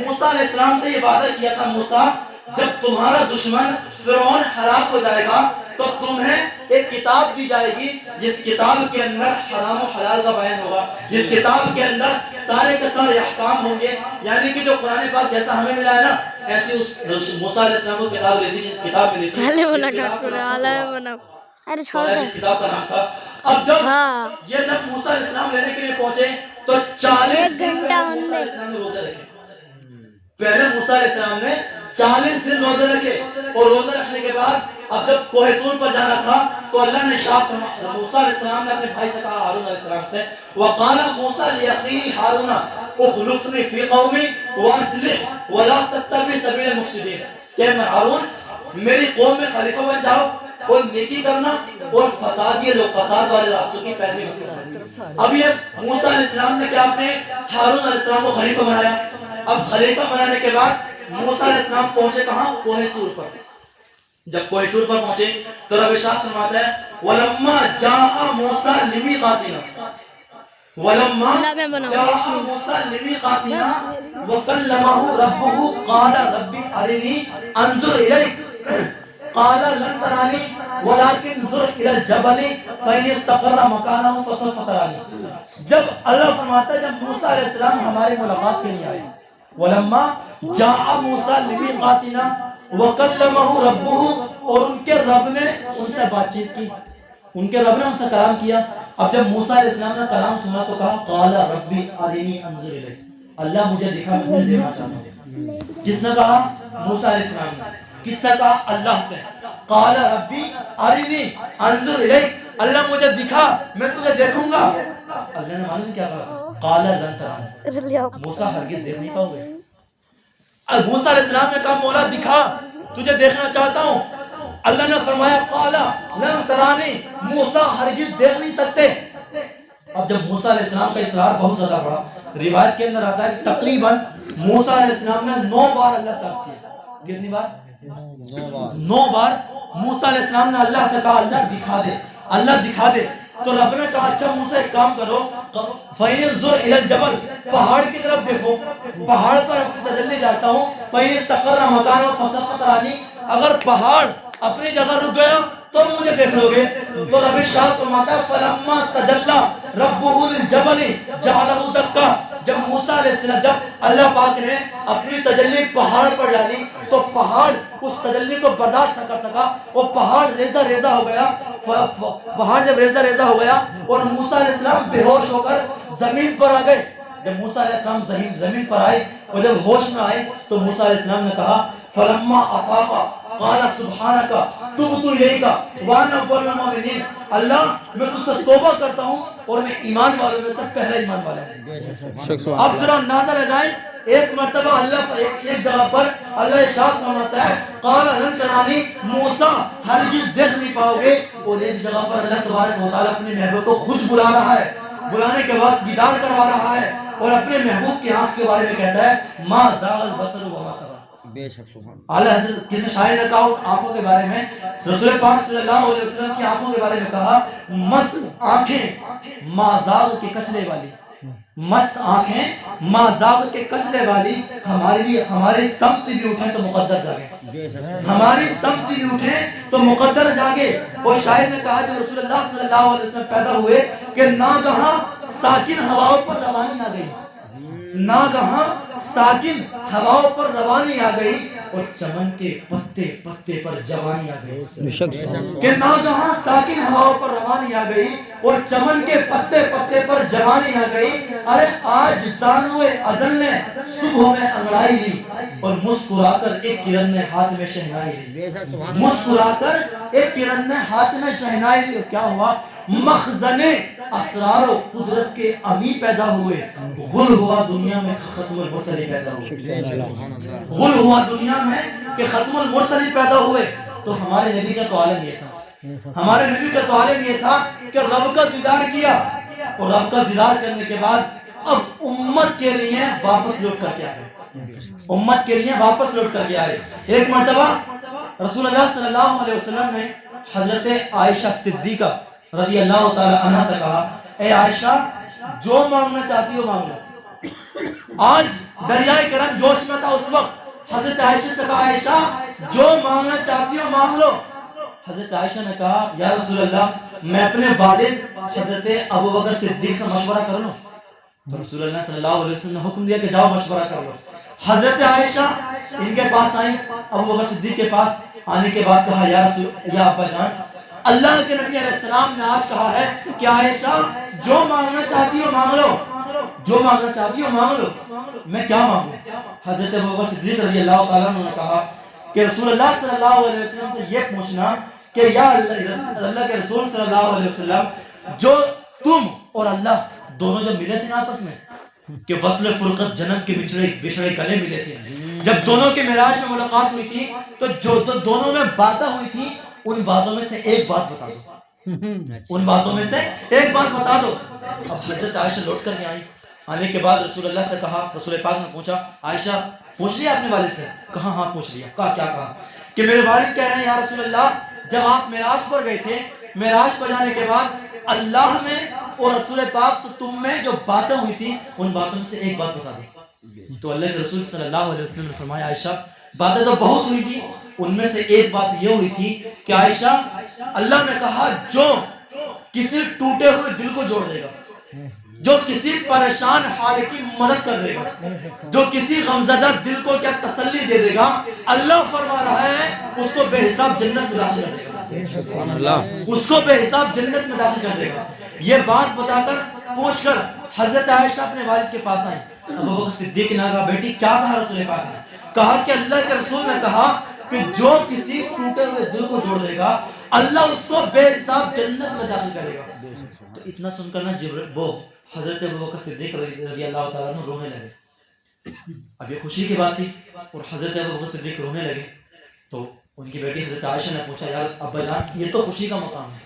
موسیٰ علیہ السلام سے یہ وعدہ کیا تھا موسیٰ جب تمہارا دشمن فرعون ہلاک ہو جائے گا تو تمہیں ایک کتاب دی جائے گی جس کتاب کے اندر حرام و حلال کا بیان ہوگا، جس کتاب کے اندر سارے کے سارے احکام ہوں گے. یعنی کہ جو قرآن پاک جیسا ہمیں ملا ہے نا، ایسی اس موسیٰ علیہ السلام کو کتاب ملی تھی. ارے چھوڑ دے. اس کتاب کا نام تھا. اب جب یہ جب موسیٰ علیہ السلام لینے کے لیے پہنچے تو 40 دن پہلے موسیٰ علیہ السلام نے روزے رکھے. پہلے موسیٰ علیہ السلام نے 40 دن روزے رکھے اور روزے رکھنے کے بعد اب جب کوہ طور پر جانا تھا تو اللہ نے موسیٰ علیہ السلام نے اپنے بھائی سے کہا، ہارون علیہ السلام سے، وَقَالَ مُوسَىٰ لِأَخِيهِ هَارُونَ اُخْلُفْنِي فِي قَوْمِي وَأَصْلِحْ وَلَا تَتَّبِعْ سَبِيلَ الْمُفْسِدِينَ. کہ میں ہارون میری قوم میں خلیفہ بن جاؤ اور نیکی کرنا اور فساد، یہ لوگ فساد والے راستوں کی پیروی مت کرنا. اب یہ موسیٰ علیہ السلام نے کیا اپنے ہارون علیہ السلام کو خلیفہ بنایا. اب خلیفہ بنانے کے بعد موسیٰ علیہ السلام پہنچے کہاں؟ کوہ طور پر. جب کوہ طور پر پہنچے تو رب ارشاد فرماتا ہے وَلَمَّا جَاءَ مُوسَىٰ لِمِيقَاتِنَا وَلَمَّا جَاءَ مُوسَىٰ لِمِيقَاتِنَا وَكَلَّمَهُ رَبُّهُ قَالَ رَبِّ أَرِنِي أَنظُرْ إِلَيْكَ. قال لن ترانی ولكن انظر الى الجبل فإن استقر مكانه فسوف ترانی. جب اللہ فرماتا ہے جب موسیٰ علیہ السلام ہماری ملاقات کے لیے آئے، ولما جاء موسیٰ لمیقاتنا وکلمہ ربہ، اور ان کے رب نے ان سے بات چیت کی، ان کے رب نے ان سے کلام کیا. اب جب موسیٰ علیہ السلام نے کلام سنا تو کہا قال ربی ارنی انظر الیک، اللہ مجھے دکھا، میں تجھے دیکھنا چاہتا ہوں. کس نے کہا؟ موسیٰ علیہ السلام نے. کس نے کہا؟ اللہ سے. قال ربی ارنی انظر الیک، اللہ مجھے دکھا میں تجھے دیکھوں گا. اللہ نے معلوم کیا کہا؟ قال لن ترانی، موسیٰ ہرگز دیکھ نہیں پاؤ گے. موسیٰ علیہ السلام نے کہا مولا دکھا، تجھے دیکھنا چاہتا ہوں. اللہ نے فرمایا قال لن ترانی، موسیٰ ہرگز دیکھ نہیں سکتے. اب جب موسیٰ علیہ السلام کا اصرار بہت زیادہ بڑا، روایت کے اندر آتا ہے کہ تقریباً موسیٰ علیہ السلام نے 9 بار اللہ سے عرض کیا. کتنی بار؟ 9 بار موسیٰ علیہ السلام نے اللہ سے کہا اللہ دکھا دے، اللہ دکھا دے. تو رب نے کہا اچھا موسیٰ ایک کام کرو، فَإِنِ انظُرْ إِلَى الْجَبَلِ، پہاڑ کی طرف دیکھو، پہاڑ پر اپنی تجلی ڈالتا ہوں. فَإِنِ اسْتَقَرَّ مَكَانَهُ فَسَوْفَ تَرَانِي، اگر پہاڑ اپنی جگہ رک گیا تو مجھے دیکھ لو گے. تو رب ارشاد فرماتا ہے فَلَمَّا تَجَلَّى رَبُّهُ لِلْجَبَلِ جَعَلَهُ دَكَّا، جب موسیٰ علیہ السلام، جب اللہ پاک نے اپنی تجلی پہاڑ پر ڈالی تو پہاڑ اس تجلی کو برداشت نہ کر سکا، وہ پہاڑ ریزہ ریزہ ہو گیا. پہاڑ جب ریزہ ریزہ ہو گیا اور موسیٰ علیہ السلام بے ہوش ہو کر زمین پر آ گئے. جب موسیٰ علیہ السلام زمین پر آئے اور جب ہوش میں آئے تو موسیٰ علیہ السلام نے کہا فلما افاقا قال سبحانک تبت الیک وانا اول المؤمنین، اللہ میں تجھ سے توبہ کرتا ہوں اور میں ایمان والوں میں سے پہلا ایمان والا ہوں. اب ذرا اندازہ لگائیں، ایک مرتبہ اللہ ایک جگہ پر اللہ ارشاد فرماتا ہے قال لن ترانی، موسیٰ ہرگز دیکھ نہیں پاؤ گے، اور ایک جگہ پر اللہ تبارک و تعالیٰ اپنے محبوب کو خود بلا رہا ہے، بلانے کے بعد دیدار کروا رہا ہے اور اپنے محبوب کی آنکھ کے بارے میں کہتا ہے ما زاغ البصر وما طغى. اعلیٰ حضرت کسی شاعر نے کہا آنکھوں کے بارے میں، رسول پاک صلی اللہ علیہ وسلم کی آنکھوں کے بارے میں کہا مست آنکھیں ما زاغ کے کچلے والی، مست آنکھیں ما زاغ کے کچلے والی. ہماری سمت بھی اٹھیں تو مقدر جاگے، ہماری سمت بھی اٹھیں تو مقدر جاگے. اور شاعر نے کہا جب رسول اللہ صلی اللہ علیہ وسلم پیدا ہوئے کہ ناگہاں ساکن ہواؤں پر روانی آ گئی، ناگہاں ساکن ہواؤں پر روانی آ گئی اور چمن کے پتے پتے پر جوانی آ گئی. کہ ناگہاں ساکن ہواؤں پر روانی آ گئی اور چمن کے پتے پتے پر جوانی آ گئی. ارے آج زانوئے ازل نے صبح میں انگڑائی لی اور مسکرا کر ایک کرن نے ہاتھ میں شہنائی لی، مسکرا کر ایک کرن نے ہاتھ میں شہنائی لی. کیا ہوا؟ مخزن اسرار و قدرت کے امی پیدا ہوئے، غل ہوا دنیا میں ختم المرسلی پیدا ہوئے، غل ہوا دنیا میں کہ ختم المرسلی پیدا ہوئے. تو ہمارے نبی کا تو عالم یہ تھا، ہمارے نبی کا تو عالم یہ تھا کہ رب کا دیدار کیا اور رب کا دیدار کرنے کے بعد اب امت کے لیے واپس لوٹ کر کے آئے، امت کے لیے واپس لوٹ کر کے آئے. ایک مرتبہ رسول اللہ صلی اللہ علیہ وسلم نے حضرت عائشہ صدیقہ رضی اللہ تعالی عنہ سے کہا اے عائشہ جو مانگنا چاہتی ہو مانگ لو. آج دریائے کرم جوش میں تھا اس وقت. حضرت عائشہ سے کہا عائشہ جو مانگنا چاہتی ہو مانگ لو. حضرت عائشہ نے کہا یا رسول اللہ میں اپنے والد حضرت ابو بکر صدیق سے مشورہ کر لوں. تو رسول اللہ صلی اللہ علیہ وسلم نے حکم دیا کہ جاؤ مشورہ کر لو. حضرت عائشہ ان کے پاس آئیں، ابو بکر صدیق کے پاس آنے کے بعد کہا یا ابا جان اللہ کے نبی علیہ السلام نے آج کہا ہے کہ عائشہ جو مانگنا چاہتی ہو مانگ لو، جو مانگنا چاہتی ہو مانگ لو. میں کیا مانگوں؟ حضرت ابو بکر صدیق رضی اللہ تعالیٰ عنہ نے کہا کہ رسول اللہ صلی اللہ علیہ وسلم سے یہ پوچھنا کہ یا اللہ کے رسول صلی اللہ علیہ وسلم جو تم اور اللہ دونوں جو ملے تھے نا آپس میں کہ وصل فرقت جنم کے بچھڑے گلے ملے تھے، جب دونوں کے معراج میں ملاقات ہوئی تھی تو جو دونوں میں باتیں ہوئی تھی ان باتوں میں سے ایک بات بتا دو، ان باتوں میں سے ایک بات بتا دو. اب حضرت عائشہ لوٹ کر کے آئی. آنے کے بعد رسول اللہ سے کہا، رسول پاک نے پوچھا عائشہ پوچھ لیا اپنے والد سے؟ کہا ہاں پوچھ لیا. کہا کیا کہا؟ کہ میرے والد کہہ رہے ہیں یا رسول اللہ جب آپ معراج پر گئے تھے، معراج پر جانے کے بعد اللہ میں اور رسول پاک سے تم میں جو باتیں ہوئی تھی ان باتوں میں سے ایک بات بتا دو. تو اللہ کے رسول صلی اللہ علیہ وسلم نے فرمایا عائشہ باتیں تو بہت ہوئی تھی، ان میں سے ایک بات یہ ہوئی تھی کہ عائشہ اللہ نے کہا جو کسی ٹوٹے ہوئے دل کو جوڑ دے گا، جو کسی پریشان حال کی مدد کر دے گا، جو کسی غمزدہ دل کو کیا تسلی دے دے گا، اللہ فرما رہا ہے اس کو بے حساب جنت میں داخل کر دے گا، اس کو بے حساب جنت میں داخل کر دے گا۔ یہ بات بتا کر پوچھ کر حضرت عائشہ اپنے والد کے پاس آئیں۔ ابو بکر صدیق نے کہا بیٹی کیا کہا رسول پاک نے؟ کہا کہ اللہ کے رسول نے کہا کہ جو کسی ٹوٹے ہوئے دل کو جوڑ دے گا اللہ اس کو بے حساب جنت میں داخل کرے گا۔ تو اتنا سن کر نا وہ حضرت ابو بکر صدیق رضی اللہ تعالیٰ عنہ رونے لگے۔ اب یہ خوشی کی بات تھی اور حضرت ابو بکر صدیق رونے لگے تو ان کی بیٹی حضرت عائشہ نے پوچھا یار ابا جان یہ تو خوشی کا مقام ہے،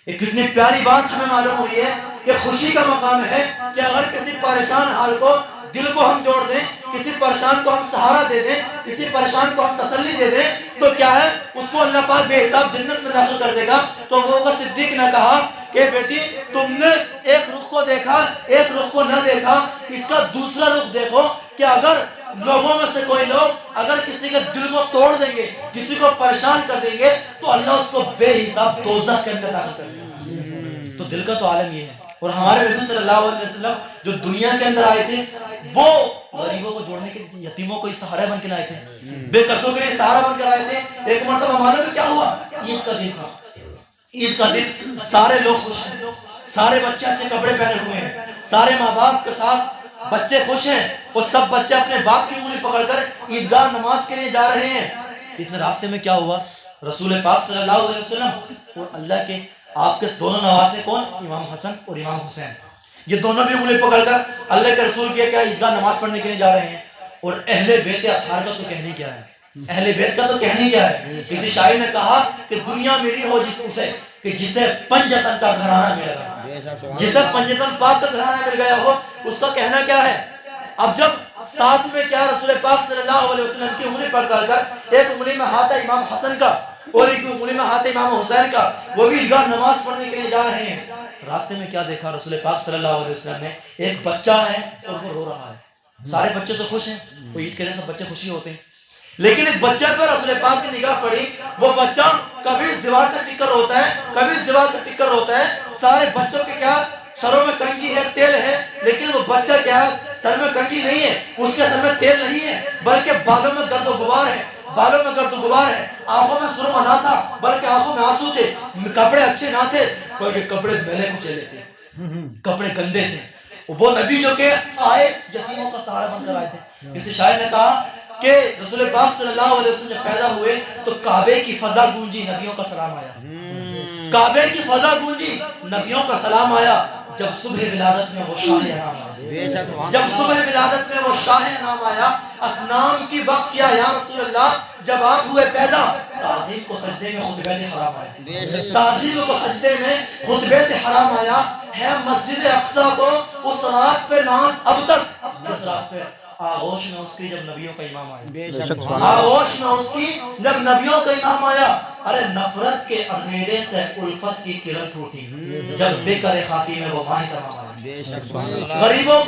یہ کتنی پیاری بات ہمیں معلوم ہوئی ہے کہ خوشی کا مقام ہے کہ اگر کسی پریشان حال کو دل کو ہم جوڑ دیں، کسی پریشان کو ہم سہارا دے دیں، کسی پریشان کو ہم تسلی دے دیں تو کیا ہے اس کو اللہ پاک بے حساب جنت میں داخل کر دے گا۔ تو ابو بکر صدیق نے کہا کہ بیٹی تم نے ایک رخ کو دیکھا ایک رخ کو نہ دیکھا، اس کا دوسرا رخ دیکھو کہ اگر لوگوں میں سے کوئی لوگ اگر کسی کے دل کو توڑ دیں گے، کسی کو پریشان کر دیں گے تو اللہ اس کو بے حساب دوزخ کے اندر داخل کر دے گا۔ تو دل کا تو عالم یہ ہے۔ اور ہمارے نبی صلی اللہ علیہ وسلم جو دنیا کے اندر آئے تھے وہ غریبوں کو جوڑنے کے یتیموں کو سہارا بن کے آئے تھے، بے قصوں کے لیے سہارا بن کر آئے تھے۔ ایک مرتبہ ہمارے میں کیا ہوا، عید کا دن تھا، عید کا دن سارے لوگ خوش ہیں، سارے بچے اچھے کپڑے پہنے ہوئے ہیں، سارے ماں باپ کے ساتھ بچے خوش ہیں اور سب بچے اپنے باپ کی انگلی پکڑ کر عیدگاہ نماز کے لیے جا رہے ہیں۔ اتنے راستے میں کیا ہوا، رسول پاک صلی اللہ علیہ وسلم اور اللہ کے آپ کے دونوں نواسے کون، امام حسن اور امام حسین، یہ دونوں بھی انگلی پکڑ کر اللہ کے رسول کے کیا عیدگاہ نماز پڑھنے کے لیے جا رہے ہیں۔ اور اہل بیت اطہار کا تو کہنے کیا ہے، اہل بیت کا تو کہنے کیا ہے۔ کسی شاعر نے کہا کہ دنیا ملی ہو جسے پنجتن کا گھرانہ مل گیا، جسے پنجتن پاک کا گھرانہ مل گیا ہو اس کا کہنا کیا ہے۔ اب جب ساتھ میں کیا رسول پاک صلی اللہ علیہ وسلم کی انگلی پکڑ کر ایک انگلی میں ہاتھ ہے امام حسن کا اور ایک انگلی میں ہاتھ ہے امام حسین کا، وہ بھی عیدگاہ نماز پڑھنے کے لیے جا رہے ہیں۔ راستے میں کیا دیکھا رسول پاک صلی اللہ علیہ وسلم نے، ایک بچہ ہے اور وہ رو رہا ہے۔ سارے بچے تو خوش ہیں، وہ عید کے دن سب بچے خوشی ہوتے ہیں، لیکن ایک بچے پر رسول پاک کی نگاہ پڑی، وہ بچہ کبھی اس دیوار سے ٹکر ہوتا ہے کبھی اس دیوار سے ٹکر ہوتا ہے۔ سارے بچوں کے کیا سروں میں کنگھی ہے، تیل ہے، لیکن وہ بچہ کیا ہے سر میں کنگھی نہیں ہے، اس کے سر میں تیل نہیں ہے، بلکہ بالوں میں گرد و غبار ہے، بالوں میں گرد و غبار ہے، آنکھوں میں سرما نہ تھا بلکہ آنکھوں میں آنسو تھے، کپڑے اچھے نہ تھے بلکہ کپڑے میلے کچیلے تھے، کپڑے گندے تھے۔ وہ نبی جو کہ آئے یتیموں کا سہارا بن کر آئے تھے۔ کسی شاعر نے کہا کہ رسول پاک صلی اللہ علیہ وسلم جب پیدا ہوئے تو کعبے کی فضا گونجی، نبیوں کا سلام آیا، کعبے کی فضا گونجی، نبیوں کا سلام آیا۔ جب صبح ولادت میں وہ شاہ انعام آیا، جب صبح ولادت میں وہ شاہ انعام آیا، اسنام کی وقت کیا یا رسول اللہ جب آپ ہوئے پیدا، تعظیم کو سجدے میں خطبہ حرام آیا، تعظیم کو سجدے میں خطبہ حرام آیا ہے۔ مسجد اقصی کو اس رات پہ ناز اب تک، اس رات پہ آغوش میں اس کی جب نبیوں کا امام آیا، آغوش میں اس کی جب نبیوں کا امام آیا۔ ارے نفرت کے اندھیرے سے الفت کی کرن ٹوٹی، جب بکر خاکی میں وہ ماہ تمام آیا۔ غریبوں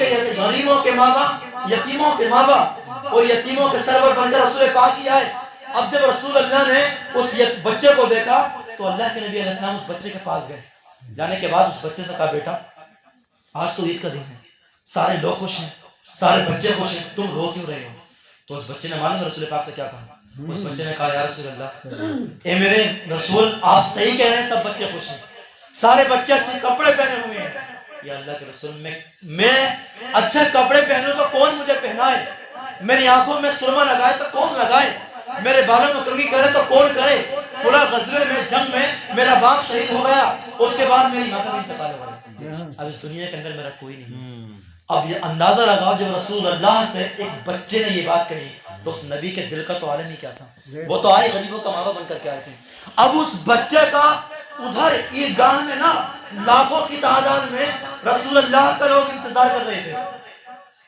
کے ماں باپ، یتیموں کے ماں باپ اور یتیموں کے سرور بن کر رسول پاک ہی آئے۔ اب جب رسول اللہ نے اس بچے کو دیکھا تو اللہ کے نبی علیہ السلام اس بچے کے پاس گئے، جانے کے بعد اس بچے سے کہا بیٹا آج تو عید کا دن ہے، سارے لوگ خوش ہیں، سارے بچے خوش ہیں، تم رو کیوں رہے ہو؟ تو اس بچے نے معلوم رسول پاک سے کیا کہا، اس بچے نے کہا یا رسول اللہ اے میرے رسول آپ صحیح کہہ رہے ہیں، سب بچے خوش ہیں، سارے بچے اچھے کپڑے پہنے ہوئے ہیں، یا اللہ کے رسول میں اچھے کپڑے پہنوں تو کون مجھے پہنائے، میری آنکھوں میں سرما لگائے تو کون لگائے، میرے بالوں میں کنگھی کرے تو کون کرے، فلاں غزوے میں جنگ میں میرا باپ شہید ہو گیا، اس کے بعد میری ماں کا انتقال ہو گیا، اب اس دنیا کے اندر میرا کوئی نہیں۔ اب یہ اندازہ لگاؤ جب رسول اللہ سے ایک بچے نے یہ بات کہی تو اس نبی کے دل کا تو عالم ہی کیا تھا، وہ تو آئے غریبوں کا ماں باپ بن کر کے آئے تھے۔ اب اس بچے کا ادھر عیدگاہ میں نا لاکھوں کی تعداد میں رسول اللہ کا لوگ انتظار کر رہے تھے،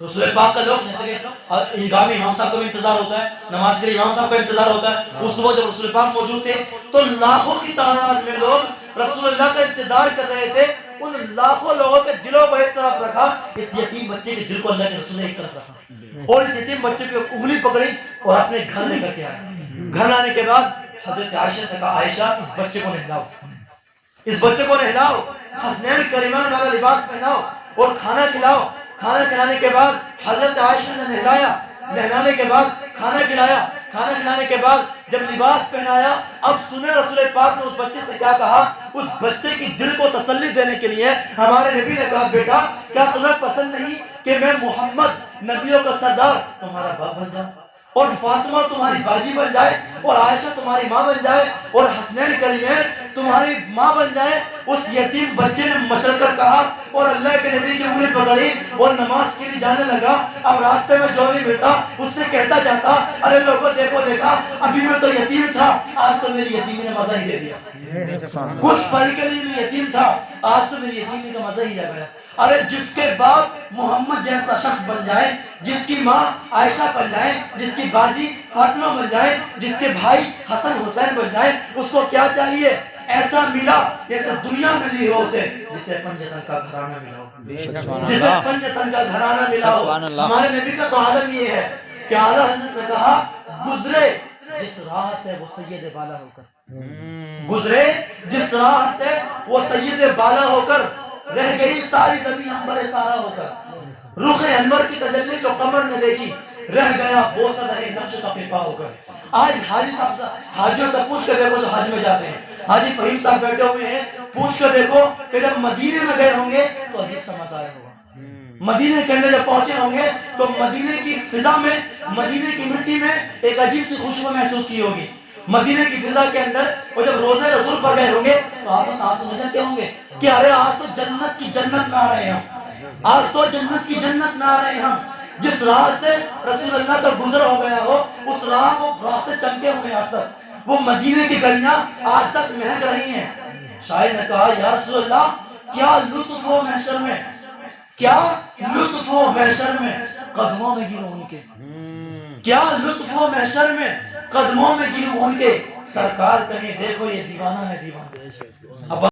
رسول پاک کا لوگ، جیسے کہ عیدگاہ میں امام صاحب کا بھی انتظار ہوتا ہے، نماز کے لیے امام صاحب کا انتظار ہوتا ہے، اس وقت جب رسول پاک موجود تھے تو لاکھوں کی تعداد میں لوگ رسول اللہ کا انتظار کر رہے تھے ان لاکھوں لوگوں کے دلوں کو ایک طرف رکھا، اس یتیم بچے کے دل کو اللہ کے رسول نے ایک طرف رکھا، اور اس یتیم بچے کی انگلی پکڑی اور اپنے گھر لے کر کے آئے۔ گھر آنے کے بعد حضرت عائشہ سے کہا عائشہ اس بچے کو نہلاؤ، اس بچے کو نہلاؤ، حسنین کریمان والا لباس پہناؤ اور کھانا کھلاؤ۔ کھانا کھلانے کے بعد حضرت عائشہ نے نہلایا، نہلانے کے بعد کھانا کھلایا، کھانا کھلانے کے بعد جب لباس پہنایا، اب سنے رسول پاک نے اس بچے سے کیا کہا؟ اس بچے کی دل کو تسلی دینے کے لیے ہمارے نبی نے کہا بیٹا کیا تمہیں پسند نہیں کہ میں محمد نبیوں کا سردار تمہارا باپ بن جاؤں، اور فاطمہ تمہاری باجی بن جائے، اور عائشہ تمہاری ماں بن جائے، اور حسنین کریمین تمہاری ماں بن جائے؟ اس یتیم بچے نے مچل کر کہا اور اللہ کے نبی کی انگلی پکڑی اور نماز کے لیے جانے لگا۔ اب راستے میں جو بھی ملتا اس سے کہتا جاتا ارے لوگوں دیکھو دیکھا، ابھی میں تو یتیم تھا، آج تو میری یتیمی نے مزہ ہی دے دیا، کچھ پل کے لیے میں یتیم تھا، آج تو میری یتیمی کا مزہ ہی آ گیا۔ ارے جس کے باپ محمد جیسا شخص بن جائے، جس کی ماں عائشہ بن جائے، جس کی باجی فاطمہ بن جائے، جس کے بھائی حسن حسین بن جائے، اس کو کیا چاہیے؟ ایسا ملا جیسے دنیا ملی ہو اسے، جسے پنجتن کا گھرانہ ملا ہو، جسے پنجتن کا گھرانہ ملا ہو۔ ہمارے نبی کا تو عالم یہ ہے کہ اعلیٰ حضرت نے کہا گزرے جس راہ سے وہ سید بالا ہو کر، گزرے جس راہ سے وہ سید بالا ہو کر، رہ گئی ساری زمین عنبر سارا ہو کر، رخ انور کی تجلی جو قمر نے دیکھی، رہ گیا بوسہ رہے نقش کا پھپا ہو کر۔ آج حاجی صاحب حاجیوں سے پوچھ کر دیکھو جو حج میں جاتے ہیں، حاجی فہیم صاحب بیٹھے ہوئے ہیں، پوچھ کر دیکھو کہ جب مدینے میں گئے ہوں گے تو عجیب سا مزہ آیا ہوگا، مدینے کے اندر جب پہنچے ہوں گے تو مدینے کی فضا میں، مدینے کی مٹی میں ایک عجیب سی خوشبو محسوس کی ہوگی، مدینے کی فضا کے اندر۔ اور جب روزہ رسول پر گئے ہوں گے تو آپ اس آنسو نچلتے ہوں گے کہ ارے آج تو جنت کی جنت میں آ رہے ہیں ہم، آج تو جنت کی جنت میں آ رہے ہیں ہم۔ جس راہ سے رسول اللہ کا گزر ہو گیا ہو اس راہ وہ راستے چمکے ہوئے ہیں آج تک، وہ مدینے کی گلیاں آج تک مہک رہی ہیں۔ شاعر نے کہا یا رسول اللہ کیا لطف ہو محشر میں، کیا لطف ہو محشر میں قدموں میں گروں ان کے، کیا لطف ہو محشر میں قدموں میں گروں ان کے، سرکار کہیں دیکھو یہ دیوانہ ہے دیوانہ۔